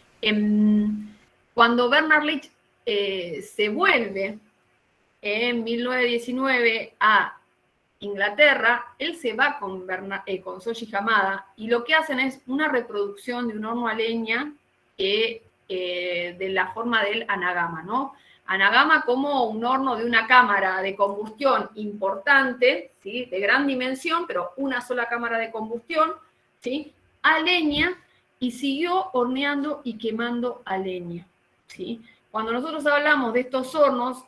Cuando Bernard Leach se vuelve en 1919 a Inglaterra, él se va con Soji Hamada y lo que hacen es una reproducción de un horno a leña de la forma del Anagama, ¿no? Anagama como un horno de una cámara de combustión importante, ¿sí? De gran dimensión, pero una sola cámara de combustión, ¿sí? A leña, y siguió horneando y quemando a leña, ¿sí? Cuando nosotros hablamos de estos hornos,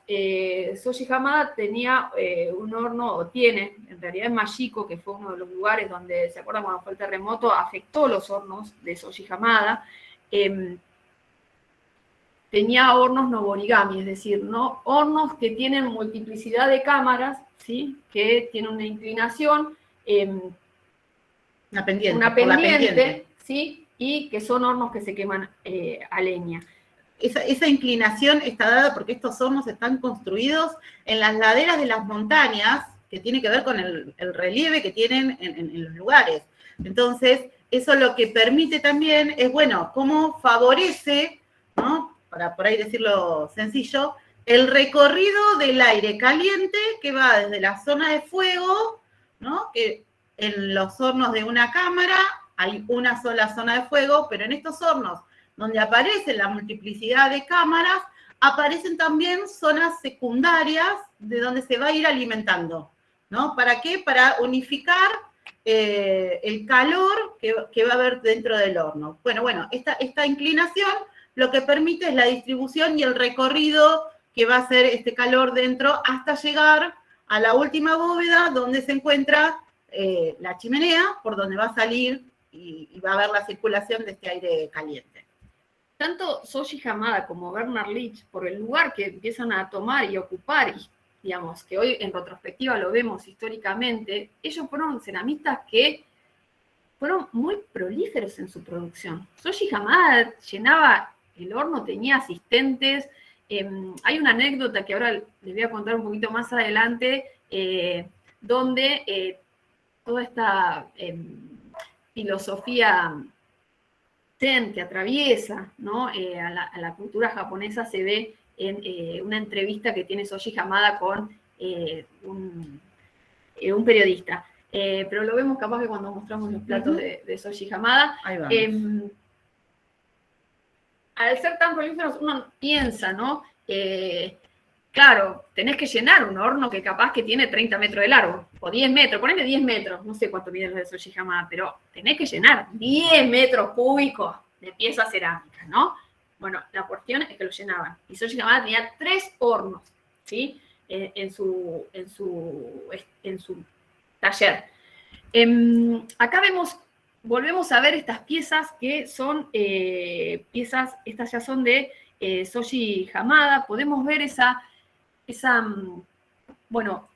Soji Hamada tenía un horno, o tiene, en realidad en Mashiko, que fue uno de los lugares donde, ¿se acuerdan cuando fue el terremoto? Afectó los hornos de Soji Hamada. Tenía hornos noborigami, es decir, ¿no? Hornos que tienen multiplicidad de cámaras, ¿sí? Que tienen una inclinación,
una pendiente,
una pendiente, ¿sí? Y que son hornos que se queman a leña.
Esa inclinación está dada porque estos hornos están construidos en las laderas de las montañas, que tiene que ver con el relieve que tienen en los lugares. Entonces, eso lo que permite también es, bueno, cómo favorece, ¿no? Para por ahí decirlo sencillo, el recorrido del aire caliente que va desde la zona de fuego, ¿no? Que en los hornos de una cámara hay una sola zona de fuego, pero en estos hornos donde aparece la multiplicidad de cámaras, aparecen también zonas secundarias de donde se va a ir alimentando, ¿no? ¿Para qué? Para unificar el calor que va a haber dentro del horno. Bueno, esta inclinación lo que permite es la distribución y el recorrido que va a hacer este calor dentro hasta llegar a la última bóveda donde se encuentra la chimenea, por donde va a salir y va a haber la circulación de este aire caliente.
Tanto Soji Hamada como Bernard Leach, por el lugar que empiezan a tomar y ocupar, y digamos que hoy en retrospectiva lo vemos históricamente, ellos fueron ceramistas que fueron muy prolíferos en su producción. Soji Hamada llenaba el horno, tenía asistentes. Hay una anécdota que ahora les voy a contar un poquito más adelante, donde toda esta filosofía que atraviesa, ¿no? a la cultura japonesa se ve en una entrevista que tiene Soji Hamada con un periodista. Pero lo vemos capaz que cuando mostramos los platos de Soji Hamada.
Ahí va.
Al ser tan prolíferos, uno piensa, ¿no? Claro, tenés que llenar un horno que capaz que tiene 30 metros de largo, o 10 metros, poneme 10 metros, no sé cuánto miden los de Soji Hamada, pero tenés que llenar 10 metros cúbicos de piezas cerámicas, ¿no? Bueno, la cuestión es que lo llenaban. Y Soji Hamada tenía 3 hornos, ¿sí? En su taller. Acá vemos volvemos a ver estas piezas que son piezas, estas ya son de Shoji Hamada. Podemos ver bueno,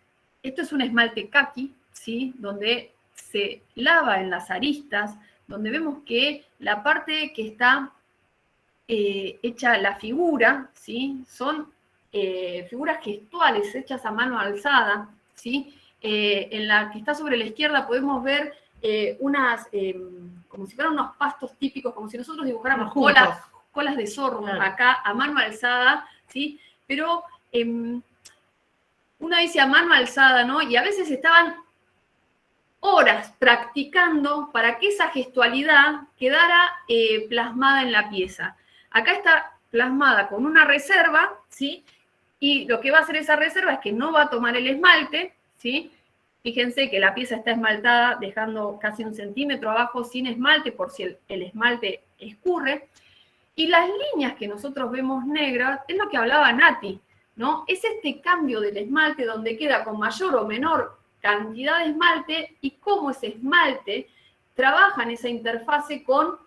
esto es un esmalte kaki, ¿sí? Donde se lava en las aristas, donde vemos que la parte que está hecha la figura, ¿sí? Son figuras gestuales hechas a mano alzada, ¿sí? En la que está sobre la izquierda podemos ver unas, como si fueran unos pastos típicos, como si nosotros dibujáramos colas de zorro, claro, acá a mano alzada, ¿sí? Pero uno dice a mano alzada, ¿no? Y a veces estaban horas practicando para que esa gestualidad quedara plasmada en la pieza. Acá está plasmada con una reserva, ¿sí? Y lo que va a hacer esa reserva es que no va a tomar el esmalte, ¿sí? Fíjense que la pieza está esmaltada dejando casi 1 centímetro abajo sin esmalte por si el esmalte escurre. Y las líneas que nosotros vemos negras es lo que hablaba Nati, ¿no? Es este cambio del esmalte donde queda con mayor o menor cantidad de esmalte y cómo ese esmalte trabaja en esa interfase con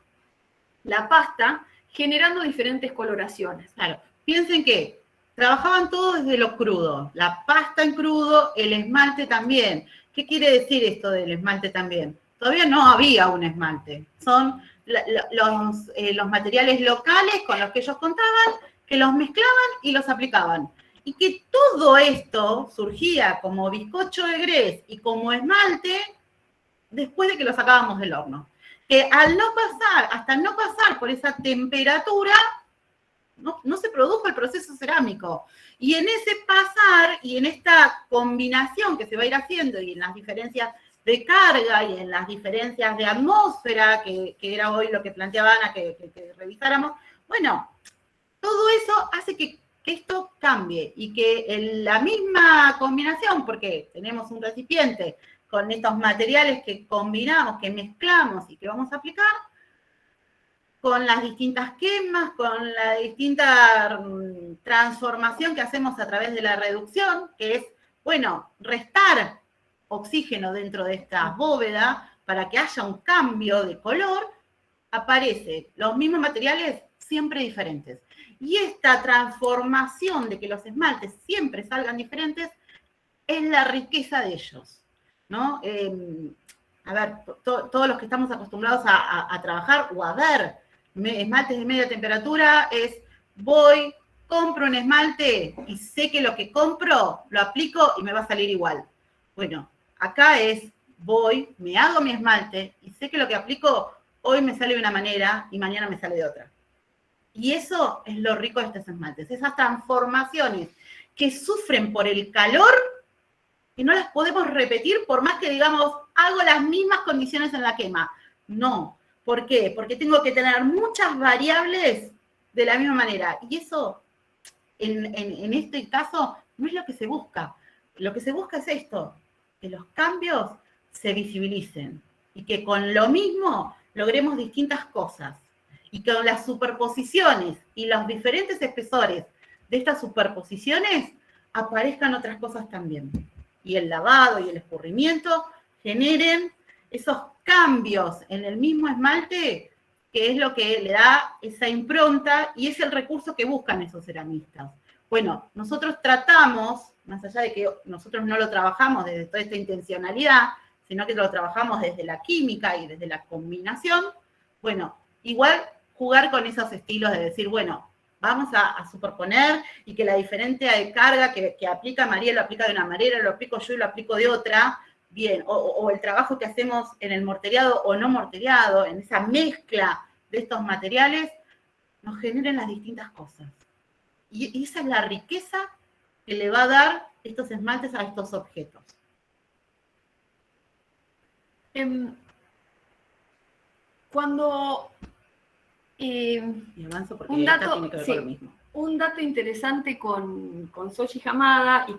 la pasta generando diferentes coloraciones.
Claro, piensen que trabajaban todos desde lo crudo, la pasta en crudo, el esmalte también. ¿Qué quiere decir esto del esmalte también? Todavía no había un esmalte, son los materiales locales con los que ellos contaban, que los mezclaban y los aplicaban. Y que todo esto surgía como bizcocho de grés y como esmalte después de que lo sacábamos del horno. Que al no pasar, hasta no pasar por esa temperatura, no se produjo el proceso cerámico. Y en ese pasar y en esta combinación que se va a ir haciendo y en las diferencias de carga y en las diferencias de atmósfera, que era hoy lo que planteaba Ana que revisáramos, bueno, todo eso hace que esto cambie y que en la misma combinación, porque tenemos un recipiente con estos materiales que combinamos, que mezclamos y que vamos a aplicar, con las distintas quemas, con la distinta transformación que hacemos a través de la reducción, que es, bueno, restar oxígeno dentro de esta bóveda para que haya un cambio de color, aparecen los mismos materiales siempre diferentes. Y esta transformación de que los esmaltes siempre salgan diferentes es la riqueza de ellos, ¿no? A ver, todos los que estamos acostumbrados a trabajar o a ver esmaltes de media temperatura es, voy, compro un esmalte y sé que lo que compro lo aplico y me va a salir igual. Bueno, acá es, voy, me hago mi esmalte y sé que lo que aplico hoy me sale de una manera y mañana me sale de otra. Y eso es lo rico de estos esmaltes, esas transformaciones que sufren por el calor y no las podemos repetir por más que digamos, hago las mismas condiciones en la quema. No. ¿Por qué? Porque tengo que tener muchas variables de la misma manera. Y eso, en este caso, no es lo que se busca. Lo que se busca es esto, que los cambios se visibilicen y que con lo mismo logremos distintas cosas. Y que con las superposiciones y los diferentes espesores de estas superposiciones aparezcan otras cosas también. Y el lavado y el escurrimiento generen esos cambios en el mismo esmalte, que es lo que le da esa impronta y es el recurso que buscan esos ceramistas. Bueno, nosotros tratamos, más allá de que nosotros no lo trabajamos desde toda esta intencionalidad, sino que lo trabajamos desde la química y desde la combinación, bueno, igual jugar con esos estilos de decir, bueno, vamos a superponer y que la diferente carga que aplica María lo aplica de una manera, lo aplico yo y lo aplico de otra, bien, o el trabajo que hacemos en el morteriado o no morteriado, en esa mezcla de estos materiales, nos generen las distintas cosas. Y esa es la riqueza que le va a dar estos esmaltes a estos objetos.
Cuando
y avanzo porque un dato, tiene que ver con lo mismo.
Un dato interesante con Shoji Hamada y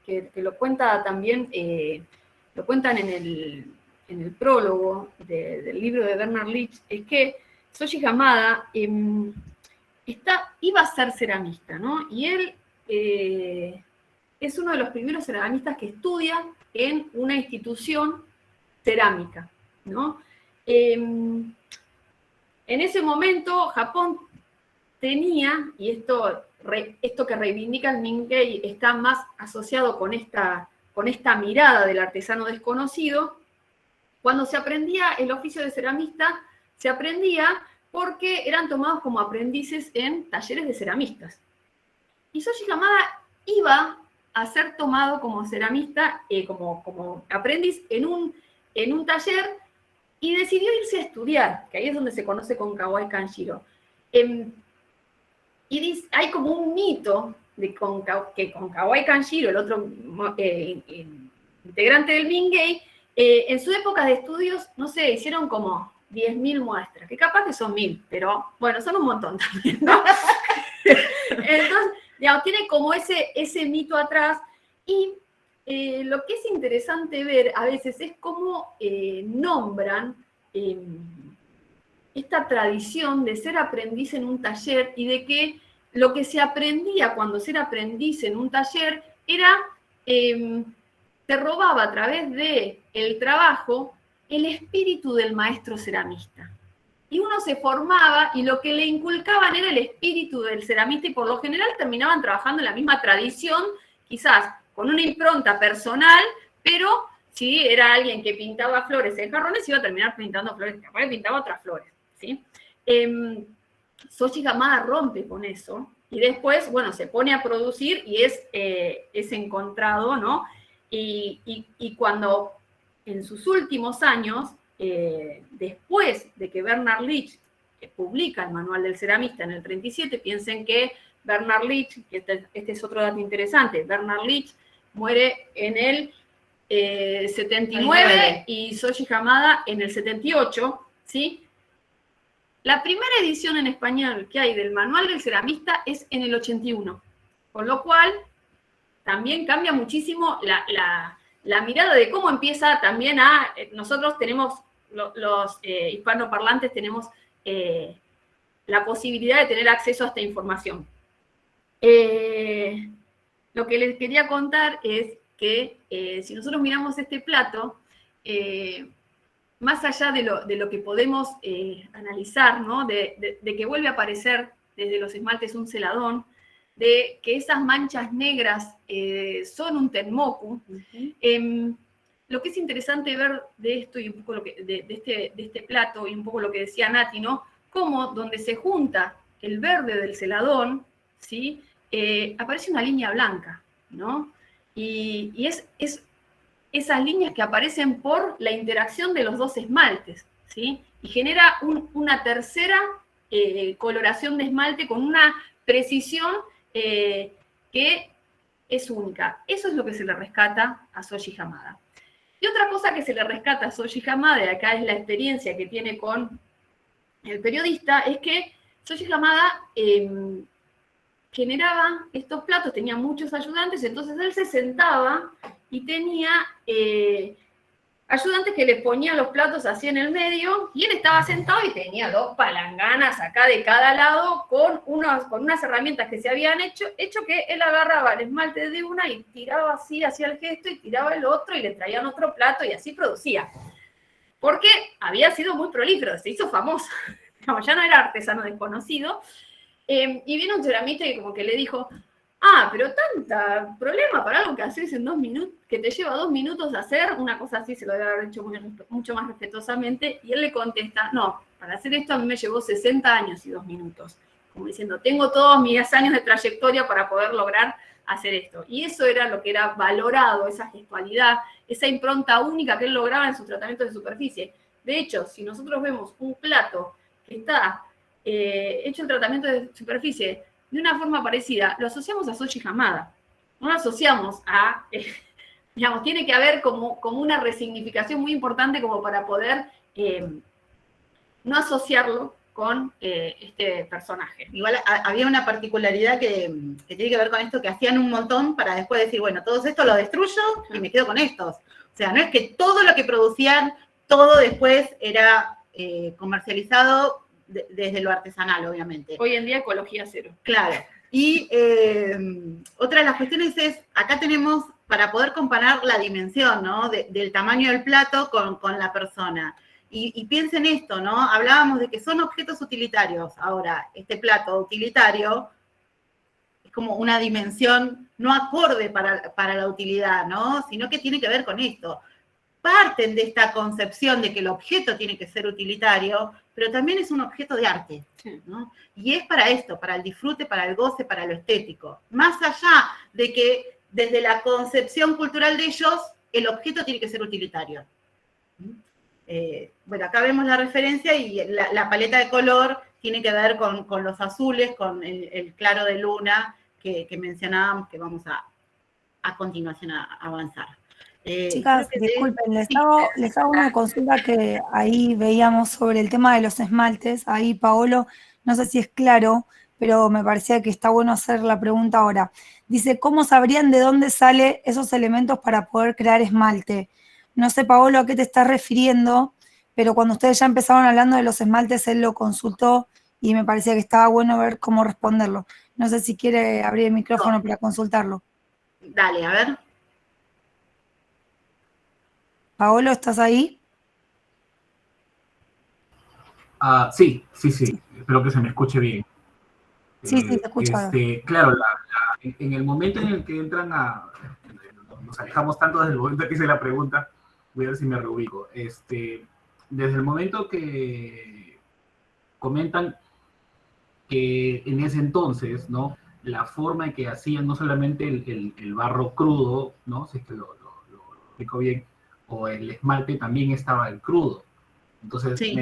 que lo cuenta también, lo cuentan en el prólogo del libro de Bernard Leach, es que Shoji Hamada iba a ser ceramista, ¿no? Y él es uno de los primeros ceramistas que estudia en una institución cerámica, ¿no? En ese momento Japón tenía, y esto que reivindica el Nikkei está más asociado con esta mirada del artesano desconocido, cuando se aprendía el oficio de ceramista, se aprendía porque eran tomados como aprendices en talleres de ceramistas. Y Soji Hamada iba a ser tomado como ceramista, como aprendiz en un taller, y decidió irse a estudiar, que ahí es donde se conoce con Kawai Kanjiro. Y hay como un mito que con Kawai Kanjiro, el otro integrante del Mingei, en su época de estudios, no sé, hicieron como 10.000 muestras, que capaz que son 1.000, pero bueno, son un montón también, ¿no? Entonces, digamos, tiene como ese mito atrás, y lo que es interesante ver a veces es cómo nombran esta tradición de ser aprendiz en un taller, y de que lo que se aprendía cuando ser aprendiz en un taller era, se robaba a través del trabajo el espíritu del maestro ceramista. Y uno se formaba, y lo que le inculcaban era el espíritu del ceramista, y por lo general terminaban trabajando en la misma tradición, quizás con una impronta personal, pero si era alguien que pintaba flores en jarrones, iba a terminar pintando flores en jarrones, pintaba otras flores, ¿sí? Soji Hamada rompe con eso, y después, bueno, se pone a producir, y es encontrado, ¿no? Y cuando en sus últimos años, después de que Bernard Leach publica el Manual del Ceramista en el 37, piensen que Bernard Leach, que este es otro dato interesante, Bernard Leach muere en el 79 y Soji Hamada en el 78, ¿sí? La primera edición en español que hay del Manual del Ceramista es en el 81, con lo cual también cambia muchísimo la mirada de cómo empieza también nosotros tenemos, los hispanoparlantes tenemos la posibilidad de tener acceso a esta información. Lo que les quería contar es que si nosotros miramos este plato, más allá de lo que podemos analizar, ¿no? De que vuelve a aparecer desde los esmaltes un celadón, de que esas manchas negras son un tenmoku. Lo que es interesante ver de esto, y un poco de este plato, y un poco lo que decía Nati, ¿no? Cómo donde se junta el verde del celadón, ¿sí? Aparece una línea blanca, ¿no? Y es esas líneas que aparecen por la interacción de los dos esmaltes, ¿sí? Y genera una tercera coloración de esmalte con una precisión que es única. Eso es lo que se le rescata a Soji Hamada. Y otra cosa que se le rescata a Soji Hamada, y acá es la experiencia que tiene con el periodista, es que Soji Hamada generaba estos platos, tenía muchos ayudantes, entonces él se sentaba y tenía ayudantes que le ponían los platos así en el medio, y él estaba sentado y tenía 2 palanganas acá de cada lado con unas herramientas que se habían hecho que él agarraba el esmalte de una y tiraba así, hacía el gesto, y tiraba el otro, y le traían otro plato, y así producía. Porque había sido muy prolífero, se hizo famoso, ya no era artesano desconocido. Y vino un ceramista que como que le dijo, pero tanta problema para algo que haces en 2 minutos, que te lleva 2 minutos hacer, una cosa así, se lo debe haber hecho mucho más respetuosamente, y él le contesta, no, para hacer esto a mí me llevó 60 años y 2 minutos, como diciendo, tengo todos mis años de trayectoria para poder lograr hacer esto. Y eso era lo que era valorado, esa gestualidad, esa impronta única que él lograba en sus tratamientos de superficie. De hecho, si nosotros vemos un plato que está hecho el tratamiento de superficie de una forma parecida, lo asociamos a Soji Hamada. No lo asociamos a, digamos, tiene que haber como una resignificación muy importante como para poder no asociarlo con este personaje.
Igual había una particularidad que tiene que ver con esto, que hacían un montón para después decir, bueno, todo esto lo destruyo y me quedo con estos. O sea, no es que todo lo que producían, todo después era comercializado desde lo artesanal, obviamente.
Hoy en día ecología cero.
Claro. Y otra de las cuestiones es, acá tenemos, para poder comparar la dimensión, ¿no? Del tamaño del plato con la persona. Y piensen esto, ¿no? Hablábamos de que son objetos utilitarios. Ahora, este plato utilitario es como una dimensión no acorde para la utilidad, ¿no? Sino que tiene que ver con esto. Parten de esta concepción de que el objeto tiene que ser utilitario, pero también es un objeto de arte, ¿no? Y es para esto, para el disfrute, para el goce, para lo estético. Más allá de que desde la concepción cultural de ellos, el objeto tiene que ser utilitario. Bueno, acá vemos la referencia y la paleta de color tiene que ver con los azules, con el claro de luna que mencionábamos, que vamos a continuación a avanzar.
Chicas, disculpen, les hago una consulta que ahí veíamos sobre el tema de los esmaltes. Ahí, Paolo, no sé si es claro, pero me parecía que está bueno hacer la pregunta ahora. Dice, ¿cómo sabrían de dónde salen esos elementos para poder crear esmalte? No sé, Paolo, a qué te estás refiriendo, pero cuando ustedes ya empezaron hablando de los esmaltes, él lo consultó y me parecía que estaba bueno ver cómo responderlo. No sé si quiere abrir el micrófono para consultarlo.
Dale, a ver.
Paolo, ¿estás ahí?
Sí. Espero que se me escuche bien.
Sí, se escucha.
Claro, en el momento en el que entran nos alejamos tanto desde el momento que hice la pregunta, voy a ver si me reubico. Desde el momento que comentan que en ese entonces, ¿no? La forma en que hacían no solamente el barro crudo, ¿no? Si es que lo explico bien, o el esmalte también estaba el crudo. Entonces, sí.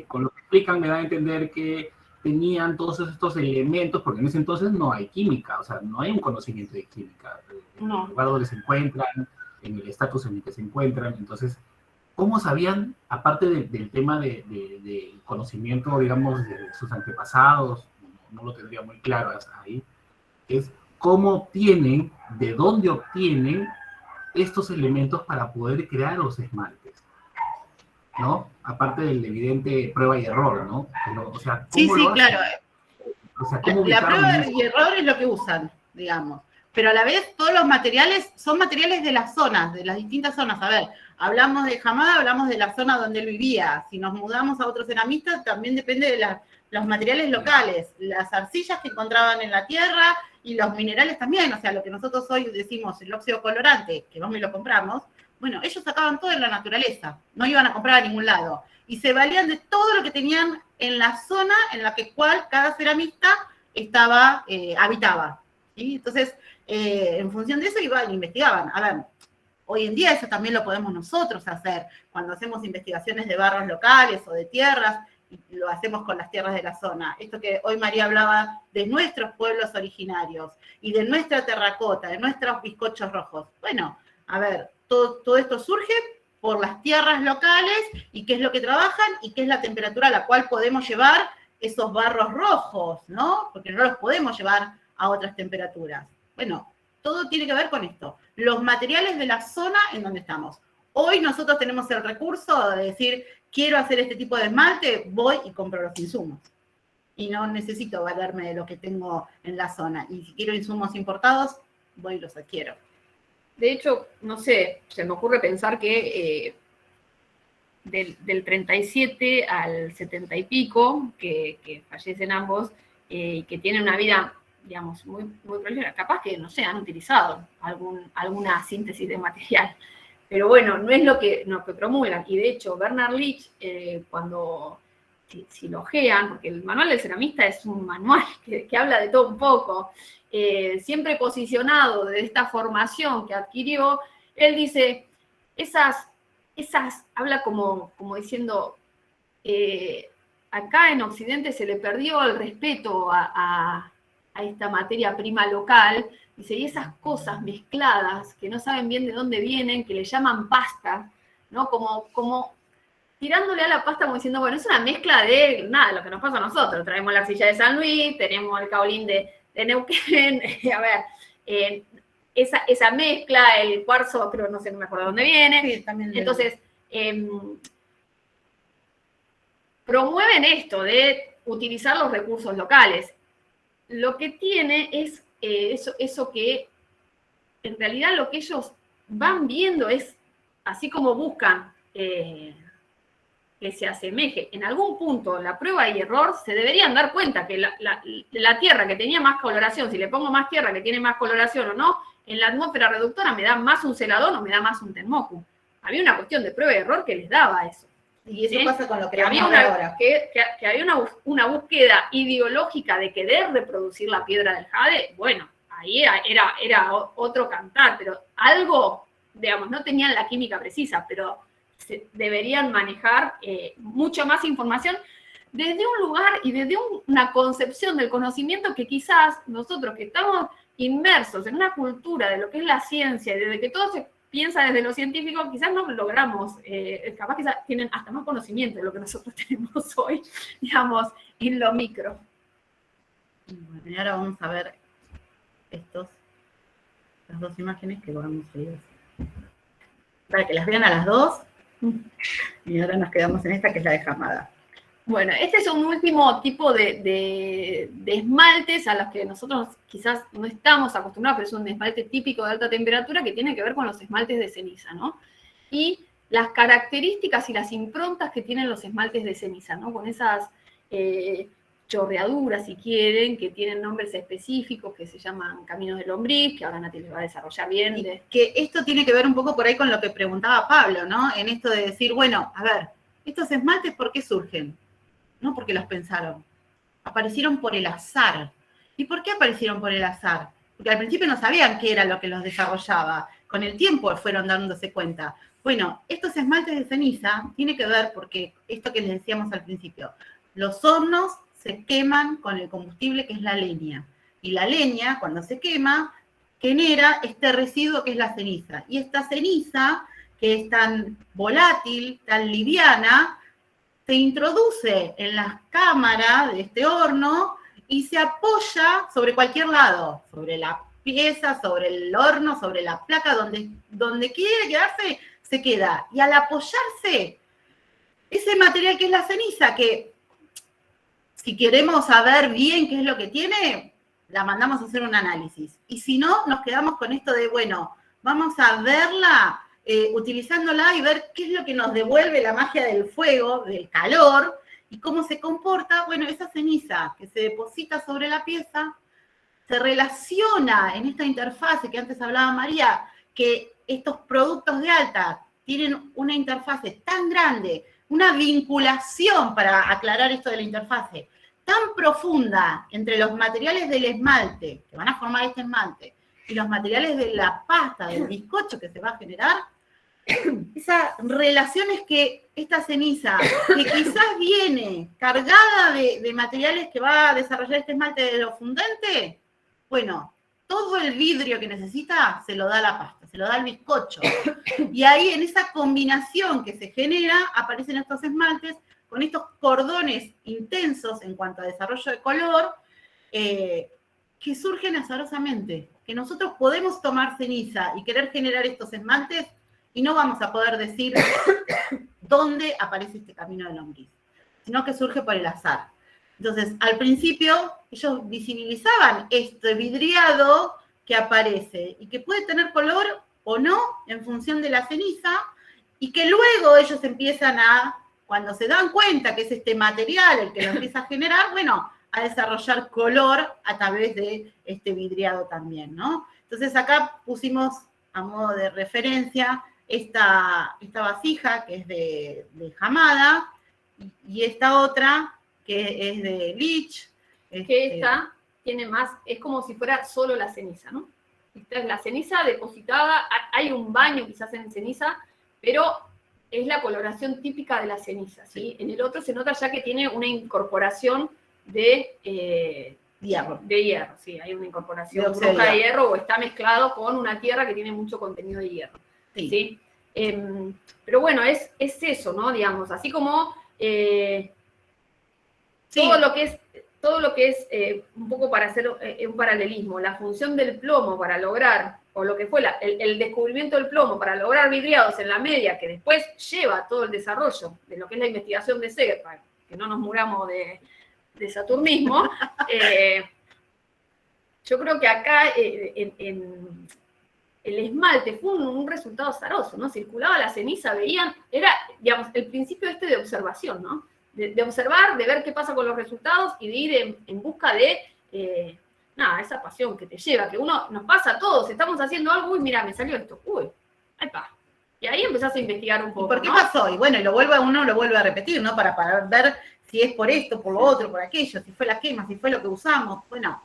Con lo que explican me da a entender que tenían todos estos elementos, porque en ese entonces no hay química, o sea, no hay un conocimiento de química. En el lugar donde se encuentran, en el estatus en el que se encuentran. Entonces, ¿cómo sabían, aparte del tema de conocimiento, digamos, de sus antepasados, no lo tendría muy claro hasta ahí, es cómo obtienen, de dónde obtienen estos elementos para poder crear los esmaltes, ¿no? Aparte del evidente prueba y error, ¿no? Pero, o sea, ¿cómo lo hacen?
Claro.
O sea, ¿cómo
la prueba y error es lo que usan, digamos. Pero a la vez todos los materiales son materiales de las zonas, de las distintas zonas. A ver, hablamos de Hamada, hablamos de la zona donde él vivía. Si nos mudamos a otro ceramista, también depende de los materiales locales, las arcillas que encontraban en la tierra y los minerales también. O sea, lo que nosotros hoy decimos el óxido colorante, que vamos y lo compramos, bueno, ellos sacaban todo en la naturaleza, no iban a comprar a ningún lado. Y se valían de todo lo que tenían en la zona en la que cada ceramista habitaba. ¿Sí? Entonces, en función de eso iban e investigaban. A ver, hoy en día eso también lo podemos nosotros hacer, cuando hacemos investigaciones de barros locales o de tierras, y lo hacemos con las tierras de la zona. Esto que hoy María hablaba de nuestros pueblos originarios, y de nuestra terracota, de nuestros bizcochos rojos. Bueno, a ver, todo esto surge por las tierras locales, y qué es lo que trabajan, y qué es la temperatura a la cual podemos llevar esos barros rojos, ¿no? Porque no los podemos llevar a otras temperaturas. Bueno, todo tiene que ver con esto. Los materiales de la zona en donde estamos. Hoy nosotros tenemos el recurso de decir, quiero hacer este tipo de esmalte, voy y compro los insumos. Y no necesito valerme de lo que tengo en la zona. Y si quiero insumos importados, voy y los adquiero.
De hecho, no sé, se me ocurre pensar que del 37 al 70 y pico, que fallecen ambos, y que tienen una vida, digamos, muy prolífica, capaz que, no sé, han utilizado alguna síntesis de material. Pero bueno, no es lo que promulgan. Y de hecho, Bernard Leach, cuando si lo ojean, porque el manual del ceramista es un manual que habla de todo un poco, siempre posicionado de esta formación que adquirió, él dice, habla como diciendo, acá en Occidente se le perdió el respeto a esta materia prima local, dice, y esas cosas mezcladas, que no saben bien de dónde vienen, que le llaman pasta, ¿no? Como tirándole a la pasta como diciendo, bueno, es una mezcla de nada, lo que nos pasa a nosotros, traemos la arcilla de San Luis, tenemos el caolín de Neuquén, a ver, esa mezcla, el cuarzo, creo, no sé, no me acuerdo de dónde viene.
Sí, también
entonces, promueven esto de utilizar los recursos locales. Lo que tiene es eso que, en realidad, lo que ellos van viendo es, así como buscan que se asemeje. En algún punto, la prueba y error, se deberían dar cuenta que la tierra que tenía más coloración, si le pongo más tierra que tiene más coloración o no, en la atmósfera reductora me da más un celadón o me da más un termocu. Había una cuestión de prueba y error que les daba eso.
Y eso
¿sí?
pasa con lo que
había
vamos a ver ahora.
que había una búsqueda ideológica de querer reproducir la piedra del jade, bueno, ahí era otro cantar, pero algo, digamos, no tenían la química precisa, pero deberían manejar mucha más información desde un lugar y desde una concepción del conocimiento que quizás nosotros que estamos inmersos en una cultura de lo que es la ciencia y desde que todo se piensa desde lo científico, quizás no logramos, capaz que tienen hasta más conocimiento de lo que nosotros tenemos hoy, digamos, en lo micro.
Bueno, y ahora vamos a ver las dos imágenes que vamos a ir para que las vean a las dos. Y ahora nos quedamos en esta que es la de Hamada.
Bueno, este es un último tipo de esmaltes a los que nosotros quizás no estamos acostumbrados, pero es un esmalte típico de alta temperatura que tiene que ver con los esmaltes de ceniza, ¿no? Y las características y las improntas que tienen los esmaltes de ceniza, ¿no? Con esas chorreaduras, si quieren, que tienen nombres específicos que se llaman caminos de lombriz, que ahora Nati les va a desarrollar bien.
Y que esto tiene que ver un poco por ahí con lo que preguntaba Pablo, ¿no? En esto de decir, bueno, a ver, estos esmaltes, ¿por qué surgen? No porque los pensaron. Aparecieron por el azar. ¿Y por qué aparecieron por el azar? Porque al principio no sabían qué era lo que los desarrollaba. Con el tiempo fueron dándose cuenta. Bueno, estos esmaltes de ceniza tiene que ver porque esto que les decíamos al principio, los hornos se queman con el combustible que es la leña. Y la leña, cuando se quema, genera este residuo que es la ceniza. Y esta ceniza, que es tan volátil, tan liviana, se introduce en las cámaras de este horno y se apoya sobre cualquier lado, sobre la pieza, sobre el horno, sobre la placa, donde quiere quedarse, se queda. Y al apoyarse, ese material que es la ceniza, que si queremos saber bien qué es lo que tiene, la mandamos a hacer un análisis. Y si no, nos quedamos con esto de, bueno, vamos a verla, utilizándola y ver qué es lo que nos devuelve la magia del fuego, del calor, y cómo se comporta. Bueno, esa ceniza que se deposita sobre la pieza se relaciona en esta interfase que antes hablaba María, que estos productos de alta tienen una interfase tan grande, una vinculación, para aclarar esto de la interfase, tan profunda entre los materiales del esmalte, que van a formar este esmalte, y los materiales de la pasta, del bizcocho que se va a generar, esa relación es que esta ceniza, que quizás viene cargada de materiales que va a desarrollar este esmalte de lo fundente, bueno, todo el vidrio que necesita se lo da la pasta, se lo da el bizcocho. Y ahí en esa combinación que se genera aparecen estos esmaltes con estos cordones intensos en cuanto a desarrollo de color, que surgen azarosamente, que nosotros podemos tomar ceniza y querer generar estos esmaltes y no vamos a poder decir dónde aparece este camino de lombriz, sino que surge por el azar. Entonces, al principio, ellos visibilizaban este vidriado que aparece y que puede tener color o no en función de la ceniza, y que luego ellos empiezan a, cuando se dan cuenta que es este material el que lo empieza a generar, bueno, a desarrollar color a través de este vidriado también, ¿no? Entonces acá pusimos a modo de referencia esta vasija que es de Hamada y esta otra que es de Leach.
Que esta tiene más, es como si fuera solo la ceniza, ¿no? Esta es la ceniza depositada, hay un baño quizás en ceniza, pero es la coloración típica de la ceniza, ¿sí? En el otro se nota ya que tiene una incorporación de hierro, sí, hay una incorporación bruja de hierro o está mezclado con una tierra que tiene mucho contenido de hierro, ¿sí? Pero bueno, es eso, ¿no? Digamos, así como todo lo que es un poco para hacer un paralelismo, la función del plomo para lograr, o lo que fue el descubrimiento del plomo para lograr vidriados en la media, que después lleva todo el desarrollo de lo que es la investigación de Seger, para que no nos muramos de saturnismo, yo creo que acá el esmalte fue un resultado azaroso, ¿no? Circulaba la ceniza, veían, era, digamos, el principio de observación, ¿no? De observar, de ver qué pasa con los resultados y de ir en busca de, esa pasión que te lleva, que nos pasa a todos, estamos haciendo algo, uy, mira, me salió esto, uy, ahí va. Y ahí empezás a investigar un poco,
¿Por qué
¿no?
pasó? Y bueno, uno lo vuelve a repetir, ¿no? Para ver si es por esto, por lo otro, por aquello, si fue la quema, si fue lo que usamos. Bueno,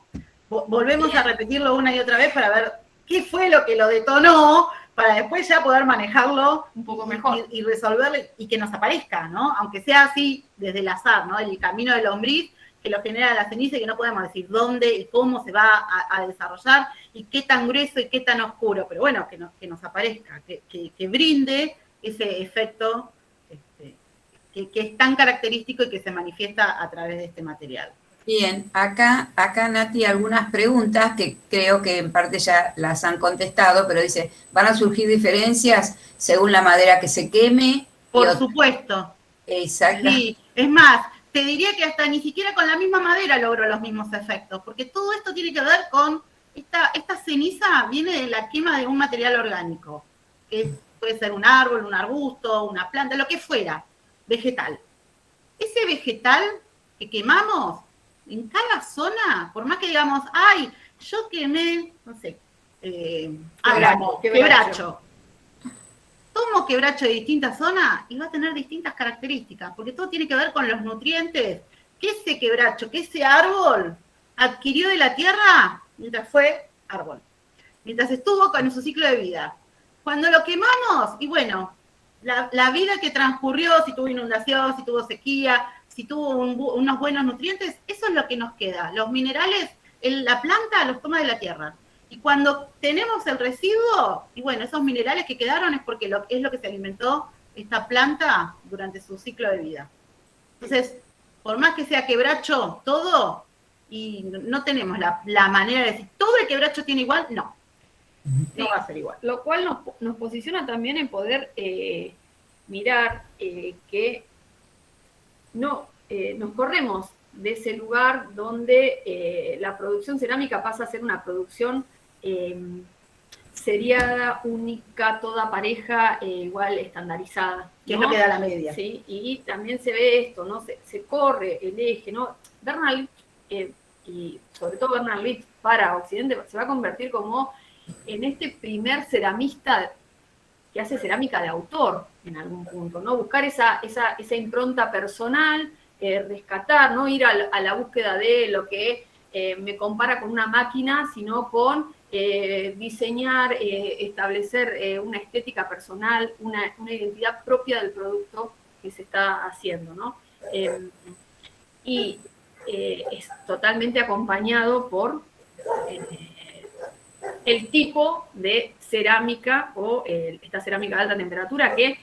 volvemos a repetirlo una y otra vez para ver qué fue lo que lo detonó, para después ya poder manejarlo
un poco mejor
y resolverlo y que nos aparezca, ¿no? Aunque sea así desde el azar, ¿no? El camino del lombriz que lo genera la ceniza y que no podemos decir dónde y cómo se va a desarrollar y qué tan grueso y qué tan oscuro, pero bueno, que nos aparezca, que brinde ese efecto que es tan característico y que se manifiesta a través de este material.
Bien, acá Nati, algunas preguntas que creo que en parte ya las han contestado, pero dice, ¿van a surgir diferencias según la madera que se queme?
Por supuesto.
Exacto.
Sí, es más, te diría que hasta ni siquiera con la misma madera logro los mismos efectos, porque todo esto tiene que ver con, esta ceniza viene de la quema de un material orgánico, que puede ser un árbol, un arbusto, una planta, lo que fuera, vegetal. Ese vegetal que quemamos, en cada zona, por más que digamos, ay, yo quemé, no sé, quebracho. Tomo quebracho de distintas zonas y va a tener distintas características, porque todo tiene que ver con los nutrientes que ese quebracho, que ese árbol adquirió de la tierra mientras fue árbol, mientras estuvo en su ciclo de vida. Cuando lo quemamos, y bueno, la vida que transcurrió, si tuvo inundación, si tuvo sequía, si tuvo unos buenos nutrientes, eso es lo que nos queda. Los minerales, la planta los toma de la tierra. Y cuando tenemos el residuo, y bueno, esos minerales que quedaron es porque es lo que se alimentó esta planta durante su ciclo de vida. Entonces, por más que sea quebracho todo, y no tenemos la manera de decir, ¿todo el quebracho tiene igual? No. No va a ser igual.
Lo cual nos posiciona también en poder mirar que nos corremos de ese lugar donde la producción cerámica pasa a ser una producción seriada, única, toda pareja, igual estandarizada.
Que es lo que da la media.
Sí, y también se ve esto, ¿no? Se corre el eje, ¿no? Bernal, y sobre todo Bernal Litz para Occidente, se va a convertir como en este primer ceramista que hace cerámica de autor en algún punto, ¿no? Buscar esa impronta personal, rescatar, no ir a la búsqueda de lo que me compara con una máquina, sino con diseñar, establecer una estética personal, una identidad propia del producto que se está haciendo, ¿no? Y es totalmente acompañado por el tipo de cerámica o esta cerámica de alta temperatura que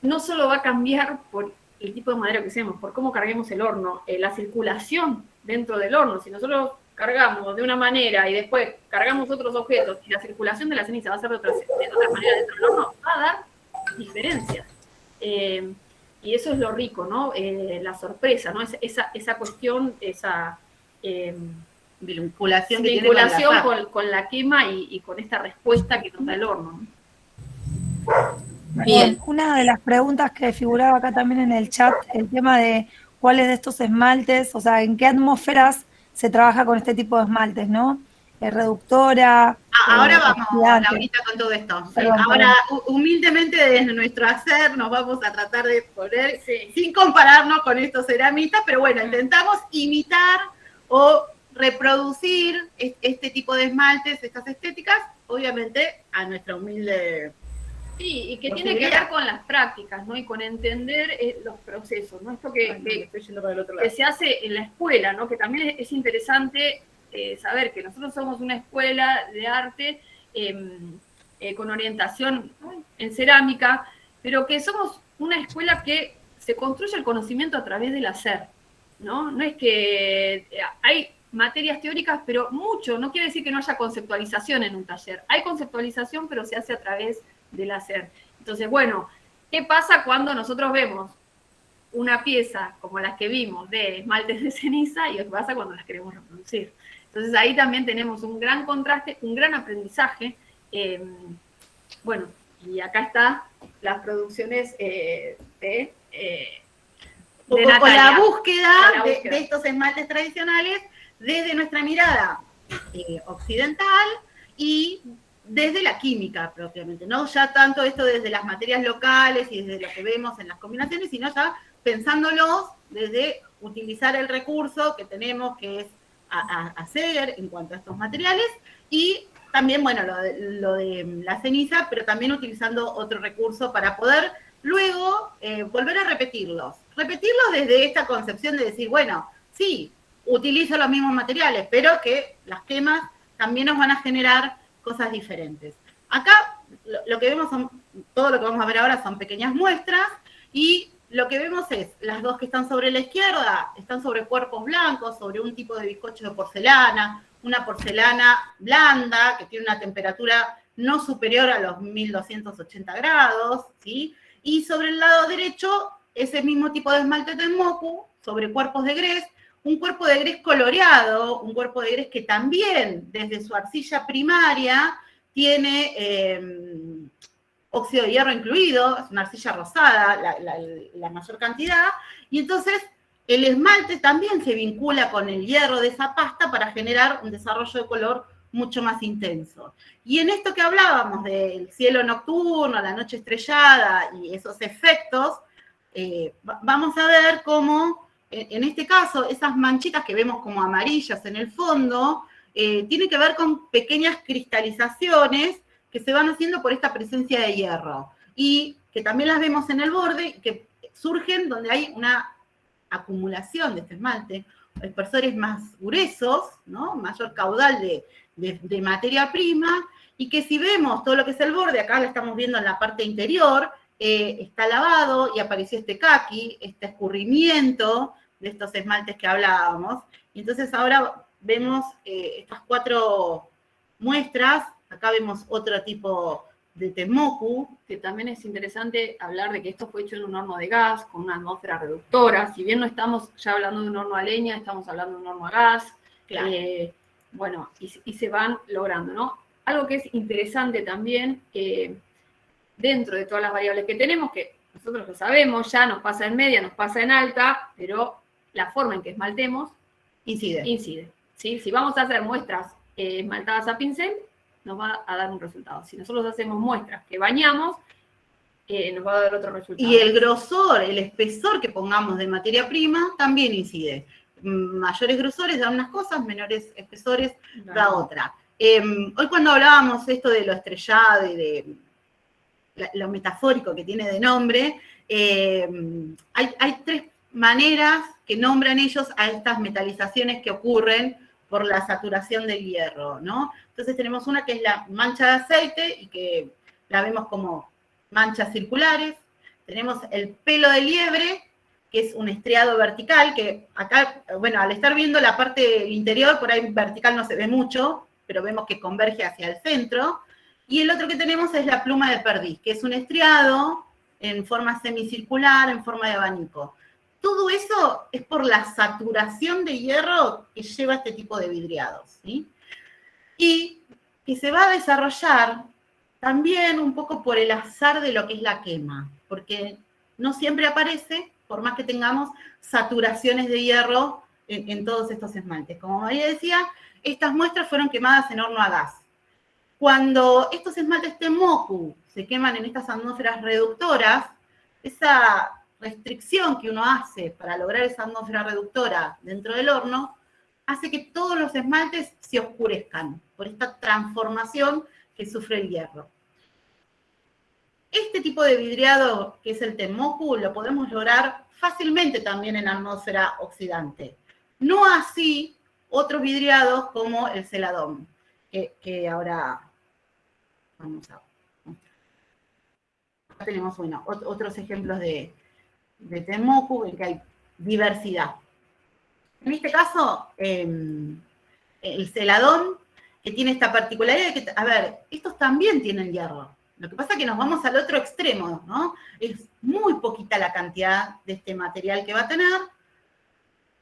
no solo va a cambiar por el tipo de madera que usemos, por cómo carguemos el horno, la circulación dentro del horno. Si nosotros cargamos de una manera y después cargamos otros objetos y la circulación de la ceniza va a ser de otra manera dentro del horno, va a dar diferencias. Y eso es lo rico, ¿no? La sorpresa, ¿no? Esa cuestión, esa
vinculación
con la quema y con esta respuesta que nos da el horno.
Bien. Una de las preguntas que figuraba acá también en el chat, el tema de cuáles de estos esmaltes, o sea, en qué atmósferas se trabaja con este tipo de esmaltes, ¿no? Reductora.
Ahora vamos, Laurita, con todo esto. Ahora, humildemente, desde nuestro hacer, nos vamos a tratar de poner, sin compararnos con estos ceramistas, pero bueno, intentamos imitar o reproducir este tipo de esmaltes, estas estéticas, obviamente a nuestra humilde...
Sí, y que tiene que ver con las prácticas, ¿no? Y con entender los procesos, ¿no? Esto que se hace en la escuela, ¿no? Que también es interesante saber que nosotros somos una escuela de arte con orientación en cerámica, pero que somos una escuela que se construye el conocimiento a través del hacer, ¿no? No es que hay materias teóricas, pero mucho, no quiere decir que no haya conceptualización en un taller. Hay conceptualización, pero se hace a través del hacer. Entonces, bueno, ¿qué pasa cuando nosotros vemos una pieza como las que vimos de esmaltes de ceniza y qué pasa cuando las queremos reproducir? Entonces ahí también tenemos un gran contraste, un gran aprendizaje. Bueno, y acá están las producciones de
o
Natalia.
la búsqueda,
O la búsqueda.
de estos esmaltes tradicionales desde nuestra mirada occidental y desde la química propiamente, no ya tanto esto desde las materias locales y desde lo que vemos en las combinaciones, sino ya pensándolos desde utilizar el recurso que tenemos, que es hacer en cuanto a estos materiales, y también, bueno, lo de la ceniza, pero también utilizando otro recurso para poder luego volver a repetirlos. Repetirlos desde esta concepción de decir, bueno, sí, utilizo los mismos materiales, pero que las quemas también nos van a generar cosas diferentes. Acá lo que vemos son, todo lo que vamos a ver ahora son pequeñas muestras, y lo que vemos es, las dos que están sobre la izquierda, están sobre cuerpos blancos, sobre un tipo de bizcocho de porcelana, una porcelana blanda, que tiene una temperatura no superior a los 1280 grados, ¿sí? Y sobre el lado derecho, ese mismo tipo de esmalte Tenmoku, sobre cuerpos de grés, un cuerpo de grés coloreado, un cuerpo de grés que también, desde su arcilla primaria, tiene óxido de hierro incluido, es una arcilla rosada, la mayor cantidad, y entonces el esmalte también se vincula con el hierro de esa pasta para generar un desarrollo de color mucho más intenso. Y en esto que hablábamos del cielo nocturno, la noche estrellada y esos efectos, vamos a ver cómo, en este caso, esas manchitas que vemos como amarillas en el fondo, tienen que ver con pequeñas cristalizaciones que se van haciendo por esta presencia de hierro, y que también las vemos en el borde, que surgen donde hay una acumulación de este esmalte, espesores más gruesos, ¿no? Mayor caudal de materia prima, y que si vemos todo lo que es el borde, acá lo estamos viendo en la parte interior, está lavado y apareció este kaki, este escurrimiento de estos esmaltes que hablábamos. Y entonces ahora vemos estas 4 muestras. Acá vemos otro tipo de Tenmoku.
Que también es interesante hablar de que esto fue hecho en un horno de gas, con una atmósfera reductora. Si bien no estamos ya hablando de un horno a leña, estamos hablando de un horno a gas.
Claro.
Bueno, y se van logrando, ¿no? Algo que es interesante también, dentro de todas las variables que tenemos, que nosotros lo sabemos, ya nos pasa en media, nos pasa en alta, pero la forma en que esmaltemos incide. ¿Sí? Si vamos a hacer muestras esmaltadas a pincel, nos va a dar un resultado. Si nosotros hacemos muestras que bañamos, nos va a dar otro resultado.
Y el grosor, el espesor que pongamos de materia prima también incide. Mayores grosores dan unas cosas, menores espesores da otra. Hoy cuando hablábamos esto de lo estrellado y de lo metafórico que tiene de nombre, hay 3 maneras que nombran ellos a estas metalizaciones que ocurren por la saturación del hierro, ¿no? Entonces tenemos una que es la mancha de aceite, y que la vemos como manchas circulares. Tenemos el pelo de liebre, que es un estriado vertical, que acá, bueno, al estar viendo la parte interior, por ahí vertical no se ve mucho, pero vemos que converge hacia el centro. Y el otro que tenemos es la pluma de perdiz, que es un estriado en forma semicircular, en forma de abanico. Todo eso es por la saturación de hierro que lleva este tipo de vidriados, ¿sí? Y que se va a desarrollar también un poco por el azar de lo que es la quema, porque no siempre aparece, por más que tengamos saturaciones de hierro en todos estos esmaltes. Como María decía, estas muestras fueron quemadas en horno a gas. Cuando estos esmaltes Tenmoku se queman en estas atmósferas reductoras, esa restricción que uno hace para lograr esa atmósfera reductora dentro del horno, hace que todos los esmaltes se oscurezcan por esta transformación que sufre el hierro. Este tipo de vidriado, que es el Tenmoku, lo podemos lograr fácilmente también en atmósfera oxidante. No así otros vidriados como el celadón, que ahora vamos a mostrar. Acá tenemos, bueno, otros ejemplos de Tenmoku en que hay diversidad. En este caso, el celadón, que tiene esta particularidad de que, a ver, estos también tienen hierro. Lo que pasa es que nos vamos al otro extremo, ¿no? Es muy poquita la cantidad de este material que va a tener.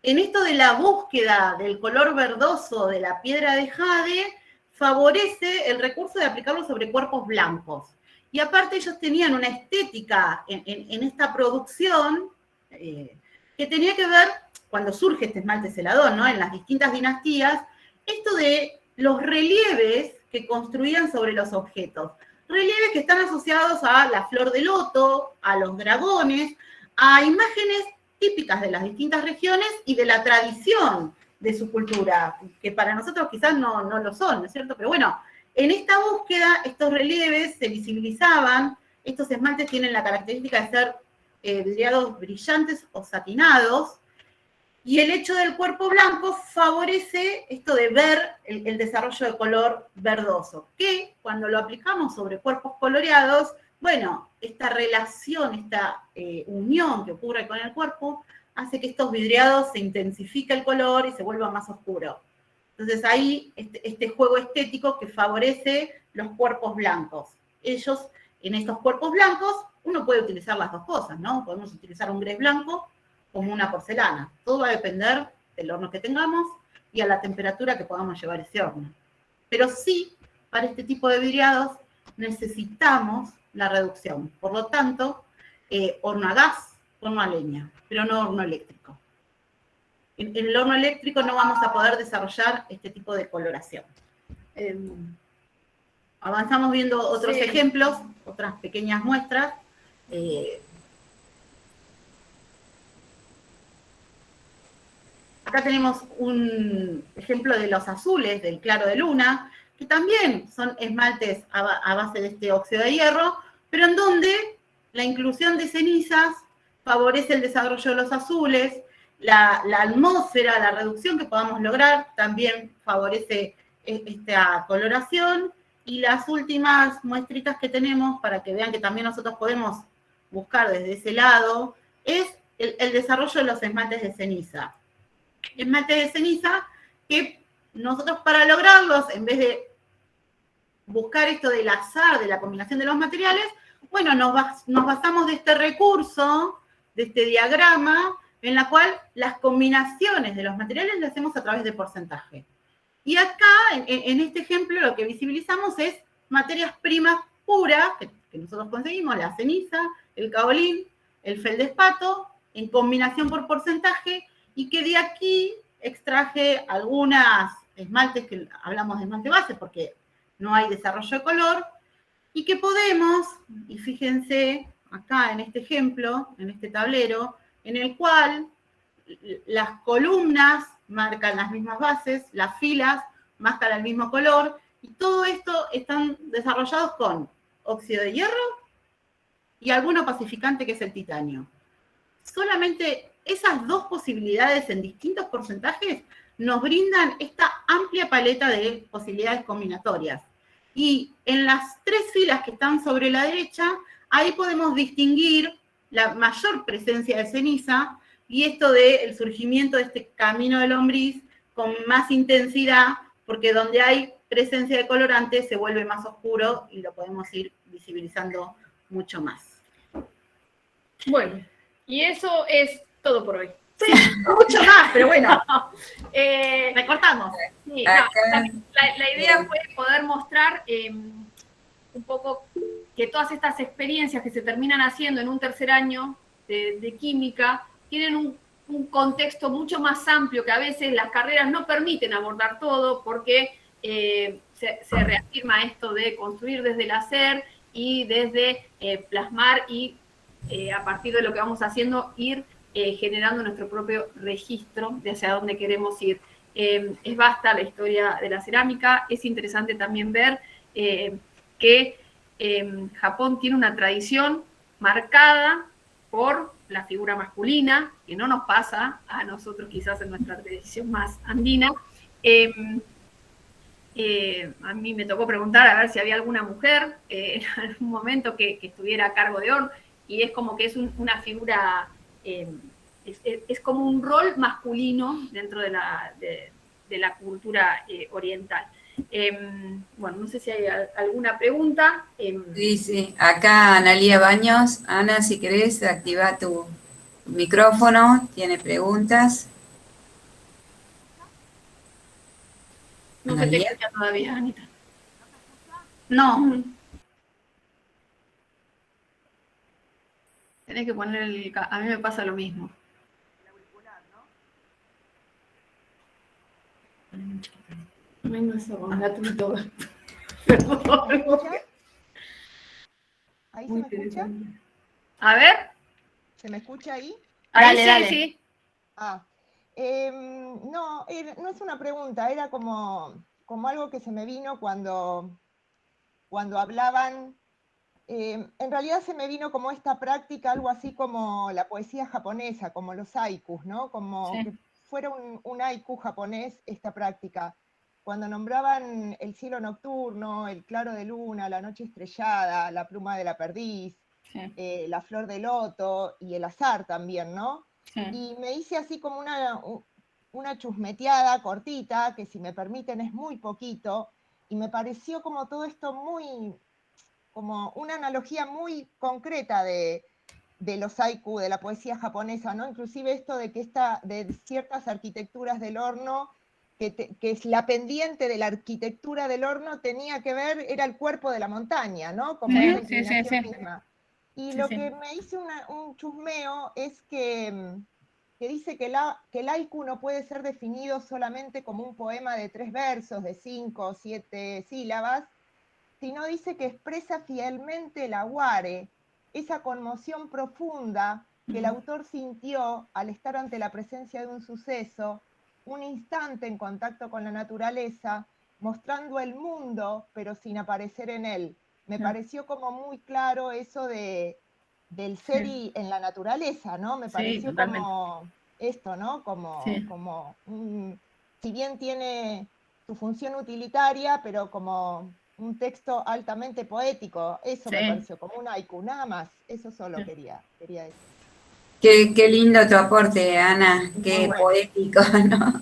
en esto de la búsqueda del color verdoso de la piedra de jade, favorece el recurso de aplicarlo sobre cuerpos blancos. Y aparte ellos tenían una estética en esta producción que tenía que ver, cuando surge este esmalte celador, ¿no? En las distintas dinastías, esto de los relieves que construían sobre los objetos. Relieves que están asociados a la flor de loto, a los dragones, a imágenes típicas de las distintas regiones y de la tradición de su cultura, que para nosotros quizás no lo son, ¿no es cierto? Pero bueno, en esta búsqueda, estos relieves se visibilizaban, estos esmaltes tienen la característica de ser vidriados brillantes o satinados, y el hecho del cuerpo blanco favorece esto de ver el desarrollo de color verdoso, que cuando lo aplicamos sobre cuerpos coloreados, bueno, esta relación, esta unión que ocurre con el cuerpo, hace que estos vidriados se intensifique el color y se vuelva más oscuro. Entonces ahí este juego estético que favorece los cuerpos blancos. Ellos, en estos cuerpos blancos, uno puede utilizar las dos cosas, ¿no? Podemos utilizar un grés blanco como una porcelana. Todo va a depender del horno que tengamos y a la temperatura que podamos llevar ese horno. Pero sí, para este tipo de vidriados necesitamos la reducción. Por lo tanto, horno a gas, horno a leña, pero no horno eléctrico. En el horno eléctrico no vamos a poder desarrollar este tipo de coloración. Avanzamos viendo otros ejemplos, otras pequeñas muestras. Acá tenemos un ejemplo de los azules del claro de luna, que también son esmaltes a base de este óxido de hierro, pero en donde la inclusión de cenizas favorece el desarrollo de los azules, la atmósfera, la reducción que podamos lograr también favorece esta coloración, y las últimas muestritas que tenemos, para que vean que también nosotros podemos buscar desde ese lado, es el desarrollo de los esmaltes de ceniza. Esmaltes de ceniza que nosotros para lograrlos, en vez de buscar esto del azar, de la combinación de los materiales, bueno, nos basamos de este recurso, de este diagrama, en la cual las combinaciones de los materiales las hacemos a través de porcentaje. Y acá, en este ejemplo, lo que visibilizamos es materias primas puras, que nosotros conseguimos, la ceniza, el caolín, el feldespato, en combinación por porcentaje, y que de aquí extraje algunas esmaltes, que hablamos de esmalte base, porque no hay desarrollo de color, y que podemos, y fíjense acá en este ejemplo, en este tablero, en el cual las columnas marcan las mismas bases, las filas marcan el mismo color, y todo esto están desarrollados con óxido de hierro y algún opacificante que es el titanio. Solamente esas dos posibilidades en distintos porcentajes nos brindan esta amplia paleta de posibilidades combinatorias. Y en las tres filas que están sobre la derecha, ahí podemos distinguir la mayor presencia de ceniza y esto del surgimiento de este camino de lombriz con más intensidad, porque donde hay presencia de colorante se vuelve más oscuro y lo podemos ir visibilizando mucho más.
Bueno, y eso es todo por hoy.
Sí, mucho más, pero bueno, recortamos.
Sí, no, la idea fue poder mostrar un poco que todas estas experiencias que se terminan haciendo en un tercer año de química tienen un contexto mucho más amplio, que a veces las carreras no permiten abordar todo, porque se reafirma esto de construir desde el hacer y desde plasmar y a partir de lo que vamos haciendo ir generando nuestro propio registro de hacia dónde queremos ir. Es vasta la historia de la cerámica. Es interesante también ver que Japón tiene una tradición marcada por la figura masculina, que no nos pasa a nosotros quizás en nuestra tradición más andina. A mí me tocó preguntar a ver si había alguna mujer en algún momento que estuviera a cargo de horno, y es como que es una figura, es como un rol masculino dentro de la cultura oriental. Bueno, no sé si hay alguna pregunta.
Sí, acá Analía Baños. Ana, si querés, activa tu micrófono, tiene preguntas.
No se te
Analía.
escucha todavía, Anita. No. Tenés que poner el... A mí me pasa lo mismo. Vengo eso con la tutora. Perdón.
¿Ahí
Muy
se me escucha?
interesante. A ver.
¿Se me escucha ahí?
Ahí
Dale,
sí,
dale.
sí.
Ah, no, no es una pregunta, era como algo que se me vino cuando hablaban, en realidad se me vino como esta práctica, algo así como la poesía japonesa, como los haikus, ¿no? Como
Sí.
que fuera un haiku japonés esta práctica. Cuando nombraban el cielo nocturno, el claro de luna, la noche estrellada, la pluma de la perdiz,
Sí.
la flor de loto y el azar también, ¿no?
Sí.
Y me hice así como una chusmeteada cortita, que si me permiten es muy poquito, y me pareció como todo esto como una analogía muy concreta de los haiku, de la poesía japonesa, ¿no? Inclusive esto de que de ciertas arquitecturas del horno, que es la pendiente de la arquitectura del horno tenía que ver, era el cuerpo de la montaña, ¿no? Como esa inclinación misma. Y lo que me hice un chusmeo es que dice que el haiku no puede ser definido solamente como un poema de 3 versos, de 5 o 7 sílabas, sino dice que expresa fielmente la ware, esa conmoción profunda que el autor sintió al estar ante la presencia de un suceso, un instante en contacto con la naturaleza, mostrando el mundo, pero sin aparecer en él. Me pareció como muy claro eso del ser y en la naturaleza, ¿no? Me pareció como esto, ¿no? Como si bien tiene su función utilitaria, pero como un texto altamente poético, eso me pareció, como un haiku, nada más, eso solo quería decir.
Qué lindo tu aporte, Ana, qué poético, ¿no?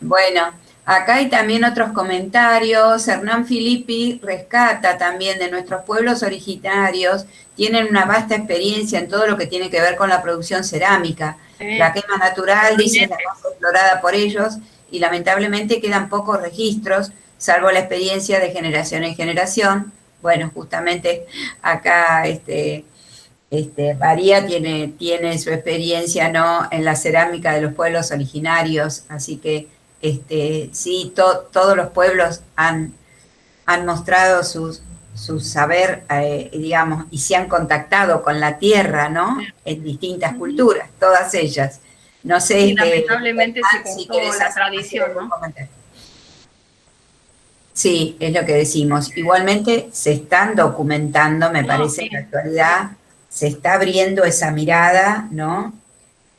Bueno, acá hay también otros comentarios. Hernán Filippi rescata también de nuestros pueblos originarios, tienen una vasta experiencia en todo lo que tiene que ver con la producción cerámica. La quema natural, dice, es la más explorada por ellos y lamentablemente quedan pocos registros, salvo la experiencia de generación en generación. Bueno, justamente acá María tiene su experiencia, ¿no?, en la cerámica de los pueblos originarios, así que sí, todos los pueblos han mostrado su saber, digamos, y se han contactado con la tierra, ¿no?, en distintas culturas, todas ellas. No sé,
sí, lamentablemente se
si
cortó
querés
la tradición, ¿no?
Sí, es lo que decimos. Igualmente se están documentando, me parece, en la actualidad, se está abriendo esa mirada, ¿no?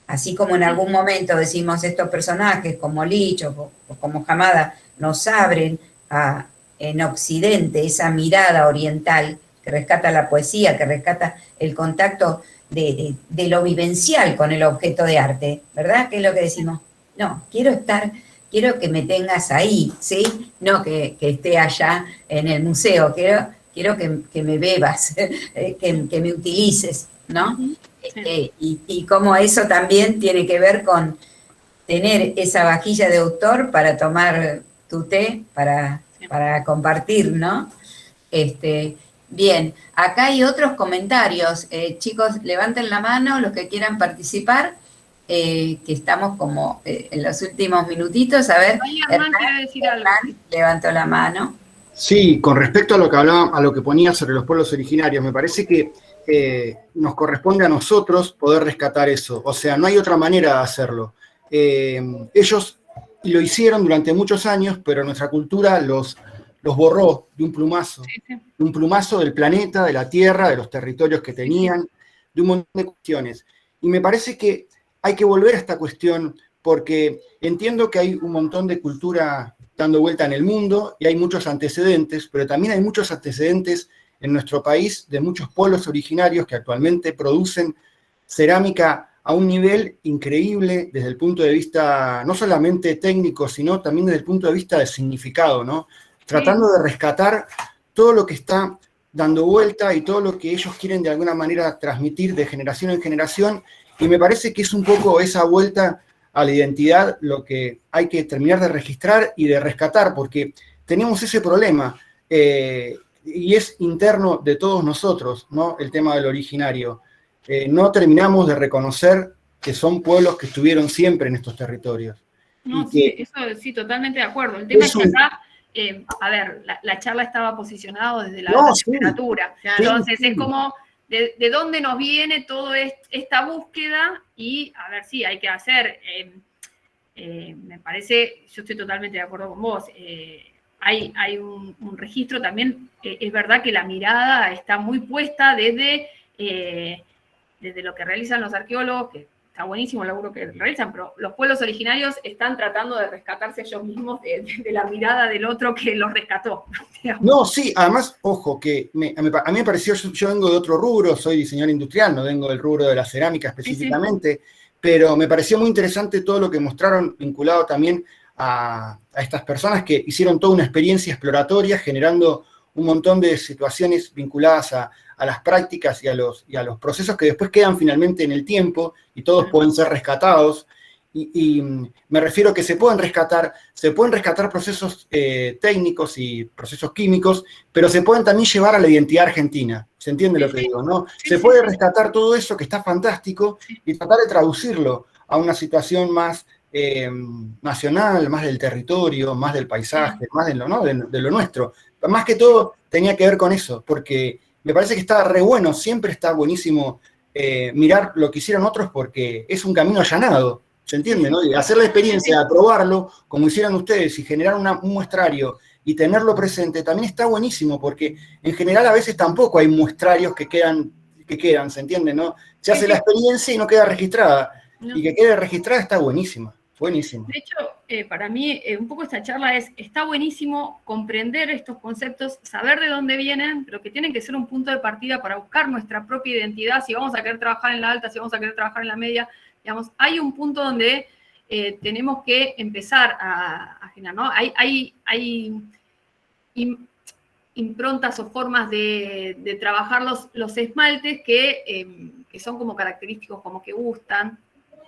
Así como en algún momento decimos estos personajes como Licho o como Hamada nos abren en Occidente esa mirada oriental que rescata la poesía, que rescata el contacto de lo vivencial con el objeto de arte, ¿verdad? ¿Qué es lo que decimos? No, quiero que me tengas ahí, ¿sí? No que esté allá en el museo, quiero que me bebas, que me utilices, ¿no? Y cómo eso también tiene que ver con tener esa vajilla de autor para tomar tu té, para compartir, ¿no? Bien, acá hay otros comentarios. Chicos, levanten la mano los que quieran participar, que estamos como en los últimos minutitos. A ver,
Hernán quiere decir algo.
Hernán levantó la mano.
Sí, con respecto a lo que hablaba, a lo que ponía sobre los pueblos originarios, me parece que nos corresponde a nosotros poder rescatar eso. O sea, no hay otra manera de hacerlo. Ellos lo hicieron durante muchos años, pero nuestra cultura los borró de un plumazo. De un plumazo del planeta, de la Tierra, de los territorios que tenían, de un montón de cuestiones. Y me parece que hay que volver a esta cuestión porque entiendo que hay un montón de cultura dando vuelta en el mundo y hay muchos antecedentes, pero también hay muchos antecedentes en nuestro país de muchos pueblos originarios que actualmente producen cerámica a un nivel increíble desde el punto de vista no solamente técnico, sino también desde el punto de vista de significado, ¿no? Tratando de rescatar todo lo que está dando vuelta y todo lo que ellos quieren de alguna manera transmitir de generación en generación, y me parece que es un poco esa vuelta a la identidad lo que hay que terminar de registrar y de rescatar, porque tenemos ese problema, y es interno de todos nosotros, ¿no? El tema del originario. No terminamos de reconocer que son pueblos que estuvieron siempre en estos territorios.
No, sí, eso sí, totalmente de acuerdo. El tema es que acá, a ver, la charla estaba posicionada desde la alta temperatura. Entonces es como de dónde nos viene toda esta búsqueda y, a ver, sí, hay que hacer, me parece, yo estoy totalmente de acuerdo con vos, hay un registro también, es verdad que la mirada está muy puesta desde lo que realizan los arqueólogos, que está buenísimo el laburo que realizan, pero los pueblos originarios están tratando de rescatarse ellos mismos de la mirada del otro que los rescató. Digamos.
No, sí, además, ojo, que a mí me pareció, yo vengo de otro rubro, soy diseñador industrial, no vengo del rubro de la cerámica específicamente, pero me pareció muy interesante todo lo que mostraron vinculado también a estas personas que hicieron toda una experiencia exploratoria, generando un montón de situaciones vinculadas a las prácticas y a los procesos que después quedan finalmente en el tiempo y todos pueden ser rescatados. Y me refiero a que se pueden rescatar procesos técnicos y procesos químicos, pero se pueden también llevar a la identidad argentina. ¿Se entiende lo que digo, no? Se puede rescatar todo eso que está fantástico y tratar de traducirlo a una situación más nacional, más del territorio, más del paisaje, más de lo nuestro. Más que todo tenía que ver con eso, porque me parece que está re bueno, siempre está buenísimo mirar lo que hicieron otros porque es un camino allanado, ¿se entiende? ¿No? Y hacer la experiencia, de probarlo, como hicieron ustedes, y generar un muestrario y tenerlo presente, también está buenísimo, porque en general a veces tampoco hay muestrarios que quedan, ¿se entiende? ¿No? Se hace la experiencia y no queda registrada, y que quede registrada está buenísima. Buenísimo.
De hecho, para mí, un poco esta charla está buenísimo comprender estos conceptos, saber de dónde vienen, pero que tienen que ser un punto de partida para buscar nuestra propia identidad, si vamos a querer trabajar en la alta, si vamos a querer trabajar en la media, digamos, hay un punto donde tenemos que empezar a generar, ¿no? Hay improntas o formas de trabajar los esmaltes que son como característicos, como que gustan,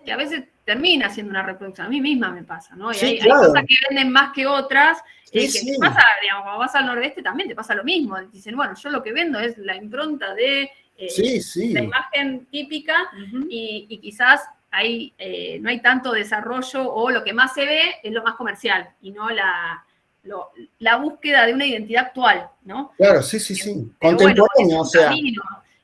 que a veces termina siendo una reproducción. A mí misma me pasa, ¿no? Y hay cosas que venden más que otras, que te pasa, digamos, cuando vas al nordeste también te pasa lo mismo. Dicen, bueno, yo lo que vendo es la impronta de la imagen típica y quizás no hay tanto desarrollo o lo que más se ve es lo más comercial y no la búsqueda de una identidad actual, ¿no?
Claro, sí. Contemporáneo, o sea.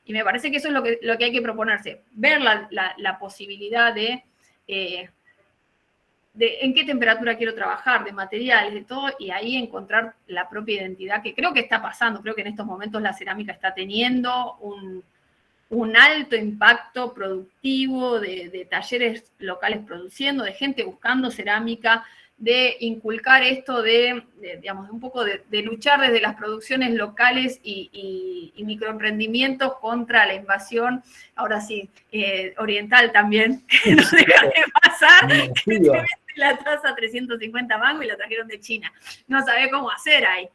Y me parece que eso es lo que hay que proponerse, ver la posibilidad de en qué temperatura quiero trabajar, de materiales, de todo, y ahí encontrar la propia identidad, que creo que está pasando, creo que en estos momentos la cerámica está teniendo un alto impacto productivo de talleres locales produciendo, de gente buscando cerámica, de inculcar esto digamos, un poco de luchar desde las producciones locales y microemprendimientos contra la invasión, ahora sí, oriental también, que no deja de pasar, la tasa 350 mangos y la trajeron de China. No sabe cómo hacer ahí.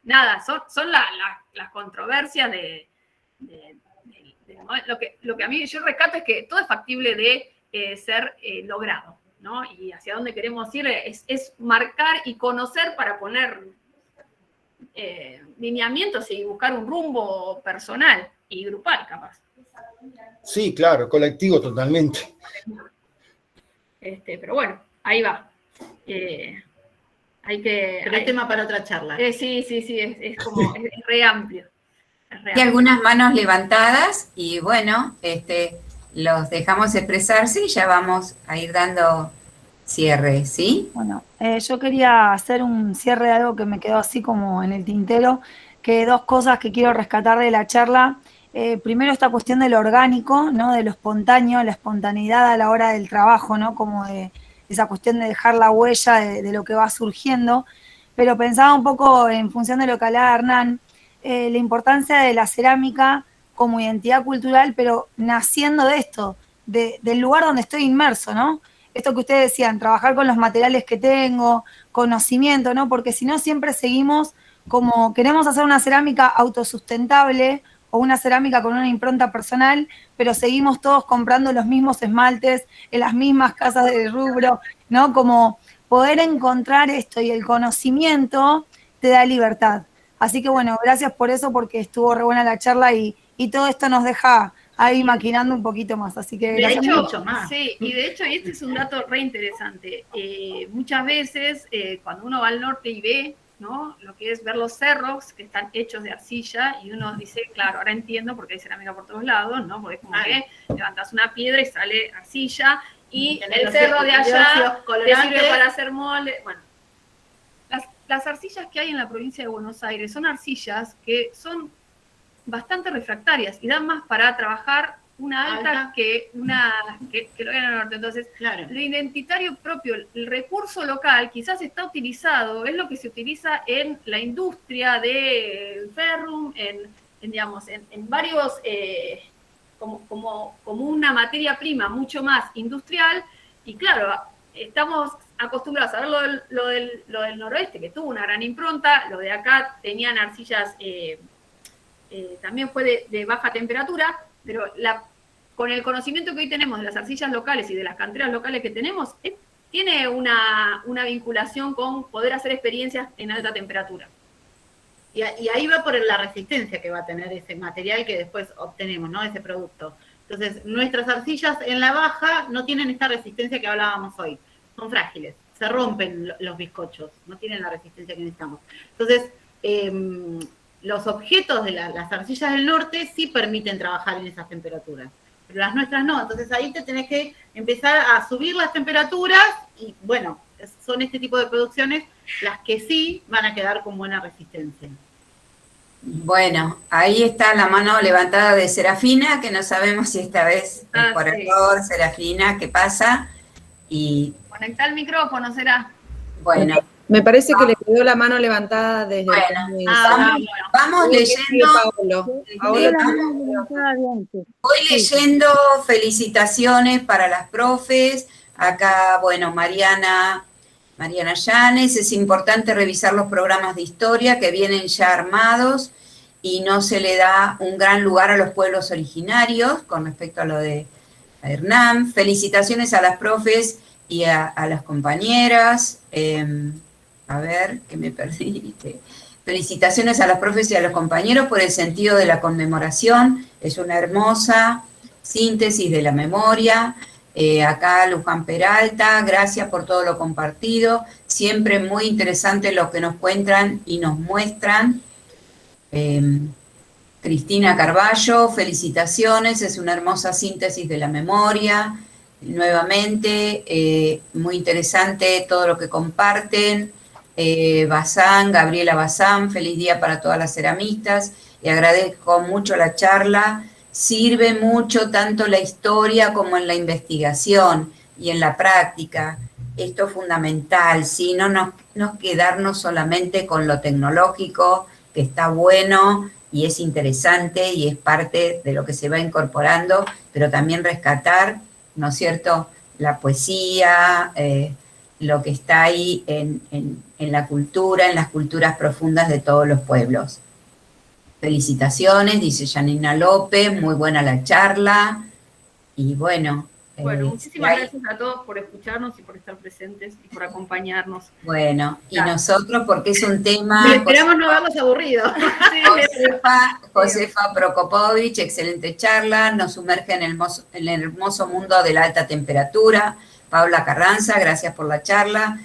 Nada, son las controversias lo que a mí yo rescato es que todo es factible de ser logrado, ¿no? Y hacia dónde queremos ir es marcar y conocer para poner lineamientos y buscar un rumbo personal y grupal, capaz.
Sí, claro, colectivo totalmente.
Pero bueno, ahí va.
Pero hay tema para otra charla.
Sí, es como, es re amplio.
Hay algunas manos levantadas y bueno, los dejamos expresarse y ya vamos a ir dando cierre, ¿sí?
Bueno, yo quería hacer un cierre de algo que me quedó así como en el tintero, que dos cosas que quiero rescatar de la charla. Primero esta cuestión de lo orgánico, ¿no? De lo espontáneo, la espontaneidad a la hora del trabajo, ¿no? Como de esa cuestión de dejar la huella de lo que va surgiendo. Pero pensaba un poco en función de lo que hablaba Hernán, la importancia de la cerámica como identidad cultural, pero naciendo de esto, del lugar donde estoy inmerso, ¿no? Esto que ustedes decían, trabajar con los materiales que tengo, conocimiento, ¿no? Porque si no siempre seguimos como queremos hacer una cerámica autosustentable o una cerámica con una impronta personal, pero seguimos todos comprando los mismos esmaltes en las mismas casas de rubro, ¿no? Como poder encontrar esto y el conocimiento te da libertad. Así que bueno, gracias por eso, porque estuvo re buena la charla y todo esto nos deja ahí maquinando un poquito más. Así que
De
gracias
hecho,
mucho.
Sí, y de hecho, y este es un dato re interesante. Muchas veces, cuando uno va al norte y ve, ¿no?, lo que es ver los cerros que están hechos de arcilla, y uno dice, claro, ahora entiendo porque hay cerámica por todos lados, ¿no? Porque es como que levantas una piedra y sale arcilla, y el cerro de allá te sirve para hacer molde. Bueno, las arcillas que hay en la provincia de Buenos Aires son arcillas que son bastante refractarias y dan más para trabajar una alta que lo en el norte. Entonces,
claro,
lo identitario propio, el recurso local, quizás está utilizado, es lo que se utiliza en la industria del ferrum, digamos, en varios, como una materia prima mucho más industrial, y claro, estamos acostumbrados a ver lo del noroeste, que tuvo una gran impronta, lo de acá tenían arcillas, también fue de baja temperatura, pero con el conocimiento que hoy tenemos de las arcillas locales y de las canteras locales que tenemos, tiene una vinculación con poder hacer experiencias en alta temperatura.
Y ahí va por la resistencia que va a tener ese material que después obtenemos, ¿no? Ese producto. Entonces, nuestras arcillas en la baja no tienen esta resistencia que hablábamos hoy. Son frágiles, se rompen los bizcochos, no tienen la resistencia que necesitamos. Entonces, los objetos de las arcillas del norte sí permiten trabajar en esas temperaturas, pero las nuestras no. Entonces ahí te tenés que empezar a subir las temperaturas y bueno, son este tipo de producciones las que sí van a quedar con buena resistencia.
Bueno, ahí está la mano levantada de Serafina, que no sabemos si esta vez es por error. Serafina, ¿qué pasa? Y
conectá el micrófono, será.
Bueno.
Me parece que le quedó la mano levantada desde
vamos leyendo. Voy leyendo felicitaciones para las profes. Acá, bueno, Mariana Llanes, es importante revisar los programas de historia que vienen ya armados y no se le da un gran lugar a los pueblos originarios con respecto a lo de Hernán. Felicitaciones a las profes y a las compañeras. A ver, que me perdí. Felicitaciones a las profes y a los compañeros por el sentido de la conmemoración. Es una hermosa síntesis de la memoria. Acá Luján Peralta, gracias por todo lo compartido. Siempre muy interesante lo que nos cuentan y nos muestran. Cristina Carballo, felicitaciones. Es una hermosa síntesis de la memoria. Nuevamente, muy interesante todo lo que comparten. Gabriela Bazán, feliz día para todas las ceramistas, y agradezco mucho la charla. Sirve mucho tanto la historia como en la investigación y en la práctica. Esto es fundamental, ¿sí? No quedarnos solamente con lo tecnológico, que está bueno y es interesante y es parte de lo que se va incorporando, pero también rescatar, ¿no es cierto?, la poesía, lo que está ahí en la cultura, en las culturas profundas de todos los pueblos. Felicitaciones, dice Janina López, muy buena la charla. Y bueno.
Muchísimas gracias a todos por escucharnos y por estar presentes y por acompañarnos.
Bueno, y nosotros, porque es un tema...
Y esperamos no haberlos aburrido.
Josefa Prokopovich, excelente charla, nos sumerge en el hermoso mundo de la alta temperatura. Paula Carranza, gracias por la charla.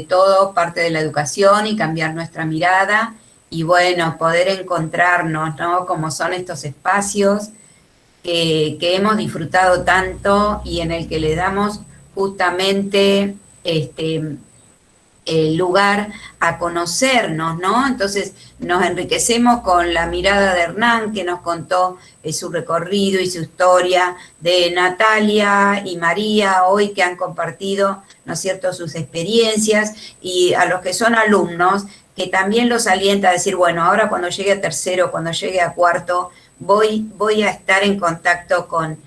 Todo parte de la educación y cambiar nuestra mirada. Y bueno, poder encontrarnos, ¿no? Como son estos espacios que hemos disfrutado tanto y en el que le damos justamente el lugar a conocernos, ¿no? Entonces nos enriquecemos con la mirada de Hernán, que nos contó su recorrido y su historia, de Natalia y María hoy, que han compartido, ¿no es cierto?, sus experiencias, y a los que son alumnos, que también los alienta a decir, bueno, ahora cuando llegue a tercero, cuando llegue a cuarto, voy a estar en contacto con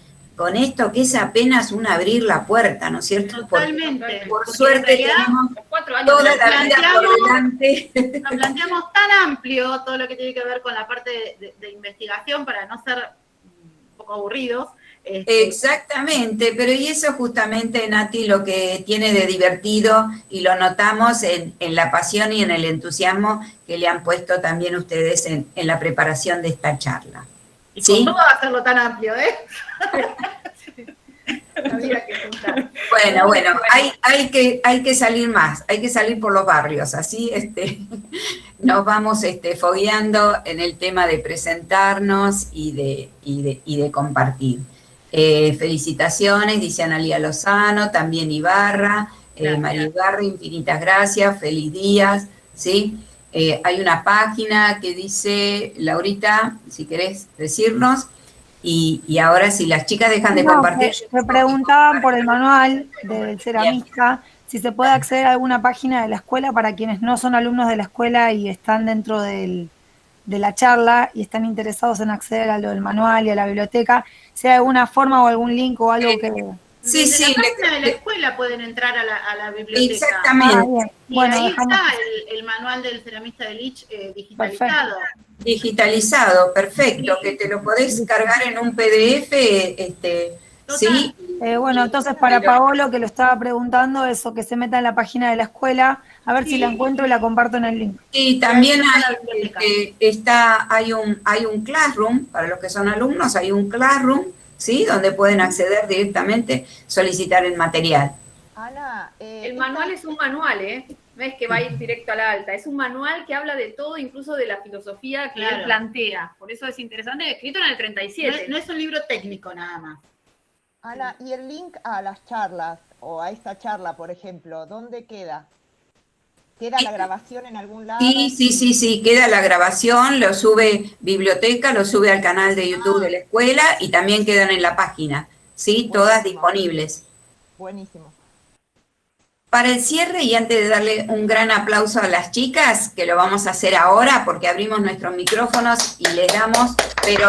esto, que es apenas un abrir la puerta, ¿no es cierto?
Totalmente.
Por suerte tenemos 4 años toda la vida por delante.
Nos planteamos tan amplio todo lo que tiene que ver con la parte de investigación para no ser un poco aburridos,
Exactamente, pero y eso justamente, Nati, lo que tiene de divertido, y lo notamos en la pasión y en el entusiasmo que le han puesto también ustedes en la preparación de esta charla.
Y
¿Sí?
con todo hacerlo tan amplio, ¿eh?
Había que juntar.
Bueno, hay que salir más, hay que salir por los barrios, así nos vamos fogueando en el tema de presentarnos y de compartir. Felicitaciones, dice Analía Lozano, también Ibarra, María Ibarra, infinitas gracias, feliz días, ¿sí? Hay una página que dice, Laurita, si querés decirnos, y ahora si las chicas dejan de compartir...
Me preguntaban por el manual del ceramista, si se puede acceder a alguna página de la escuela para quienes no son alumnos de la escuela y están dentro de la charla y están interesados en acceder a lo del manual y a la biblioteca, si hay alguna forma o algún link o algo que...
Sí, desde la página de la escuela pueden entrar a la biblioteca.
Exactamente.
Y
Bueno,
ahí
dejamos...
está el manual del ceramista de Lich digitalizado.
Perfecto.
Digitalizado, perfecto, que te lo podés cargar en un PDF, ¿sí?
Bueno, entonces para Paolo, que lo estaba preguntando, eso, que se meta en la página de la escuela, a ver si la encuentro y la comparto en el link.
Y también hay un Classroom, para los que son alumnos, hay un Classroom, ¿sí? Donde pueden acceder directamente, solicitar el material.
Ana,
el manual es un manual, no es que va a ir directo a la alta, es un manual que habla de todo, incluso de la filosofía que él plantea. Por eso es interesante, escrito en el 37.
No es un libro técnico nada más.
Ana, ¿y el link a las charlas o a esta charla, por ejemplo, dónde queda? ¿Queda la grabación en algún lado?
Sí, queda la grabación, lo sube biblioteca, lo sube al canal de YouTube de la escuela y también quedan en la página, ¿sí? Buenísimo. Todas disponibles.
Buenísimo.
Para el cierre, y antes de darle un gran aplauso a las chicas, que lo vamos a hacer ahora porque abrimos nuestros micrófonos y les damos, pero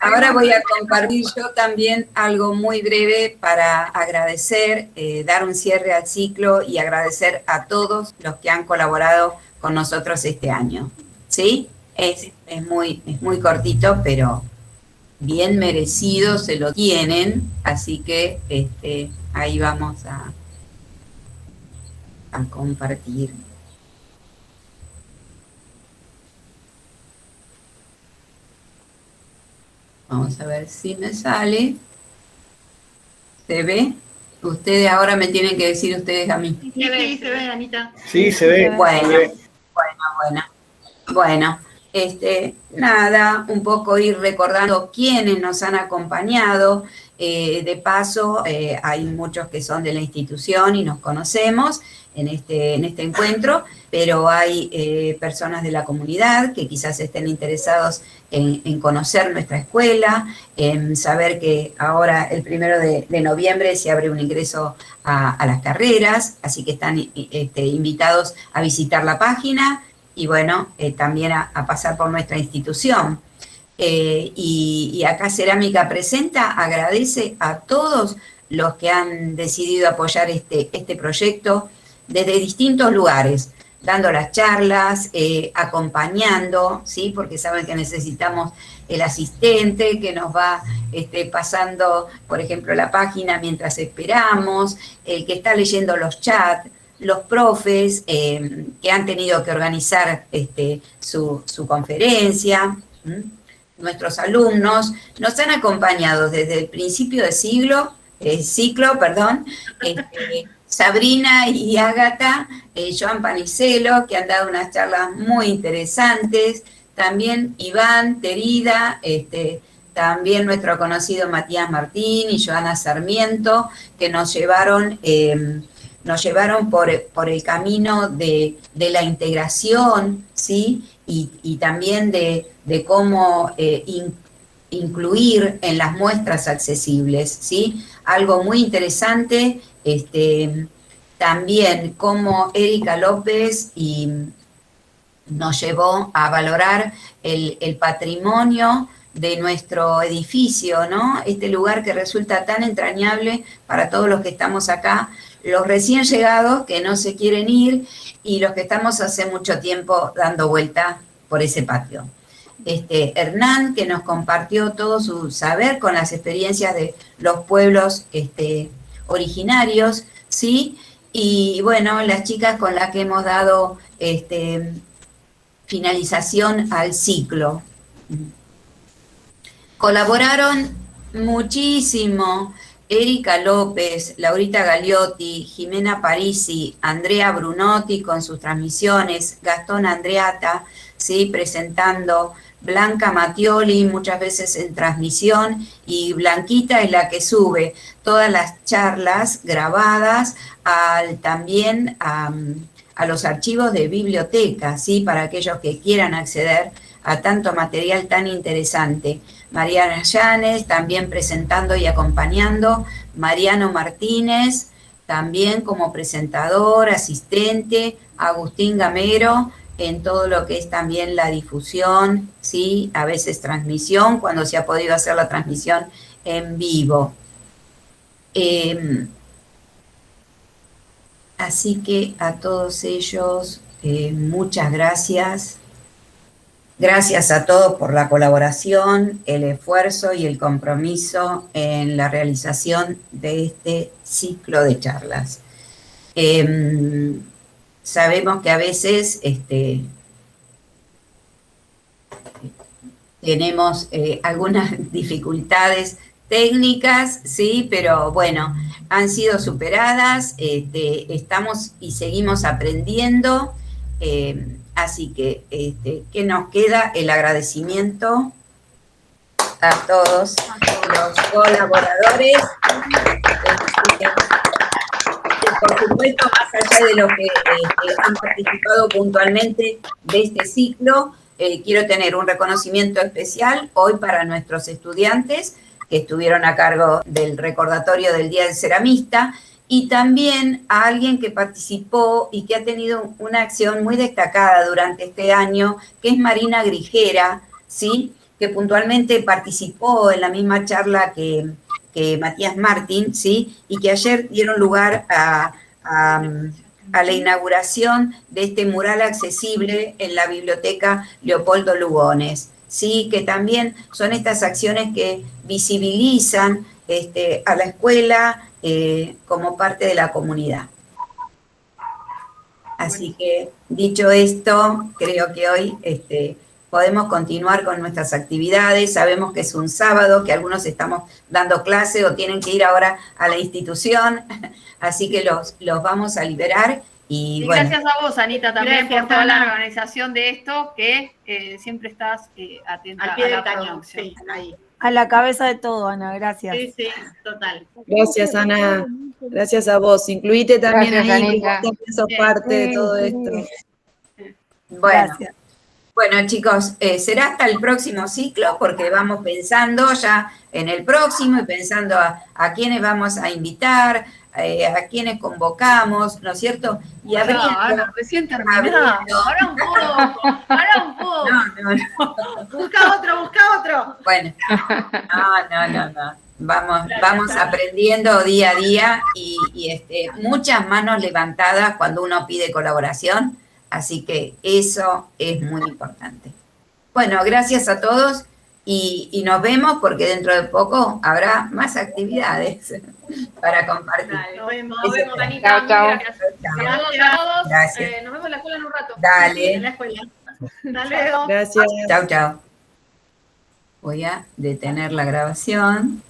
ahora voy a compartir yo también algo muy breve para agradecer, dar un cierre al ciclo y agradecer a todos los que han colaborado con nosotros este año. ¿Sí? Es muy cortito, pero bien merecido se lo tienen, así que ahí vamos a compartir. Vamos a ver si me sale. ¿Se ve? Ustedes ahora me tienen que decir ustedes a mí.
Sí, se ve, Anita.
Sí, se ve.
Bueno, nada, un poco ir recordando quiénes nos han acompañado. De paso, hay muchos que son de la institución y nos conocemos en este encuentro, pero hay personas de la comunidad que quizás estén interesados en conocer nuestra escuela, en saber que ahora el 1 de noviembre se abre un ingreso a las carreras, así que están invitados a visitar la página y bueno, también a pasar por nuestra institución. Y acá Cerámica Presenta agradece a todos los que han decidido apoyar este proyecto desde distintos lugares, dando las charlas, acompañando, ¿sí? Porque saben que necesitamos el asistente que nos va pasando, por ejemplo, la página mientras esperamos, el que está leyendo los chats, los profes que han tenido que organizar su conferencia, nuestros alumnos, nos han acompañado desde el principio de ciclo, Sabrina y Ágata, Joan Panicelo, que han dado unas charlas muy interesantes, también Iván Terida, también nuestro conocido Matías Martín y Joana Sarmiento, que nos llevaron por el camino de la integración, ¿sí? Y también de cómo incluir en las muestras accesibles, ¿sí? Algo muy interesante, también cómo Erika López nos llevó a valorar el patrimonio de nuestro edificio, ¿no? Este lugar que resulta tan entrañable para todos los que estamos acá, los recién llegados que no se quieren ir y los que estamos hace mucho tiempo dando vuelta por ese patio. Hernán, que nos compartió todo su saber con las experiencias de los pueblos originarios, ¿sí? Y bueno, las chicas con las que hemos dado finalización al ciclo. Colaboraron muchísimo Erika López, Laurita Gagliotti, Jimena Parisi, Andrea Brunotti con sus transmisiones, Gastón Andreata, ¿sí? Presentando, Blanca Mattioli muchas veces en transmisión, y Blanquita es la que sube todas las charlas grabadas también a los archivos de biblioteca, ¿sí? Para aquellos que quieran acceder a tanto material tan interesante. Mariana Llanes también presentando y acompañando, Mariano Martínez también como presentador, asistente, Agustín Gamero en todo lo que es también la difusión, ¿sí? A veces transmisión, cuando se ha podido hacer la transmisión en vivo. Así que a todos ellos, muchas gracias. Gracias a todos por la colaboración, el esfuerzo y el compromiso en la realización de este ciclo de charlas. Sabemos que a veces tenemos algunas dificultades técnicas, sí, pero bueno, han sido superadas, estamos y seguimos aprendiendo. Así que, ¿qué nos queda? El agradecimiento a todos los colaboradores. Por supuesto, más allá de los que han participado puntualmente de este ciclo, quiero tener un reconocimiento especial hoy para nuestros estudiantes que estuvieron a cargo del recordatorio del Día del Ceramista, y también a alguien que participó y que ha tenido una acción muy destacada durante este año, que es Marina Grigera, ¿sí? Que puntualmente participó en la misma charla que Matías Martín, ¿sí? Y que ayer dieron lugar a la inauguración de este mural accesible en la biblioteca Leopoldo Lugones, ¿sí? Que también son estas acciones que visibilizan a la escuela como parte de la comunidad. Así que, dicho esto, creo que hoy podemos continuar con nuestras actividades. Sabemos que es un sábado, que algunos estamos dando clase o tienen que ir ahora a la institución, así que los vamos a liberar. Y bueno,
gracias a vos, Anita, también
gracias,
por toda
Ana.
la organización de esto, que siempre estás atenta
Al pie
a
del
la
cañón,
producción.
sí, ahí.
A la cabeza de todo, Ana, gracias.
Sí, sí, total.
Gracias, Ana. Gracias a vos. Incluite también
Gracias,
ahí, que vos
Anita.
también sos parte de todo esto.
bueno.
Gracias.
Bueno, chicos, será hasta el próximo ciclo, porque vamos pensando ya en el próximo y pensando a quiénes vamos a invitar, a quiénes convocamos, ¿no es cierto? Y abriendo.
Ana, recién terminado. Ahora un poco.
No.
Busca otro.
Bueno, no. Vamos aprendiendo día a día y muchas manos levantadas cuando uno pide colaboración. Así que eso es muy importante. Bueno, gracias a todos y nos vemos porque dentro de poco habrá más actividades para compartir.
Nos vemos,
Anita.
Chao.
Gracias. Saludos a todos.
Gracias.
Nos vemos en la escuela en un rato.
Dale.
en la escuela. Hasta luego.
Gracias.
Chau. Voy a detener la grabación.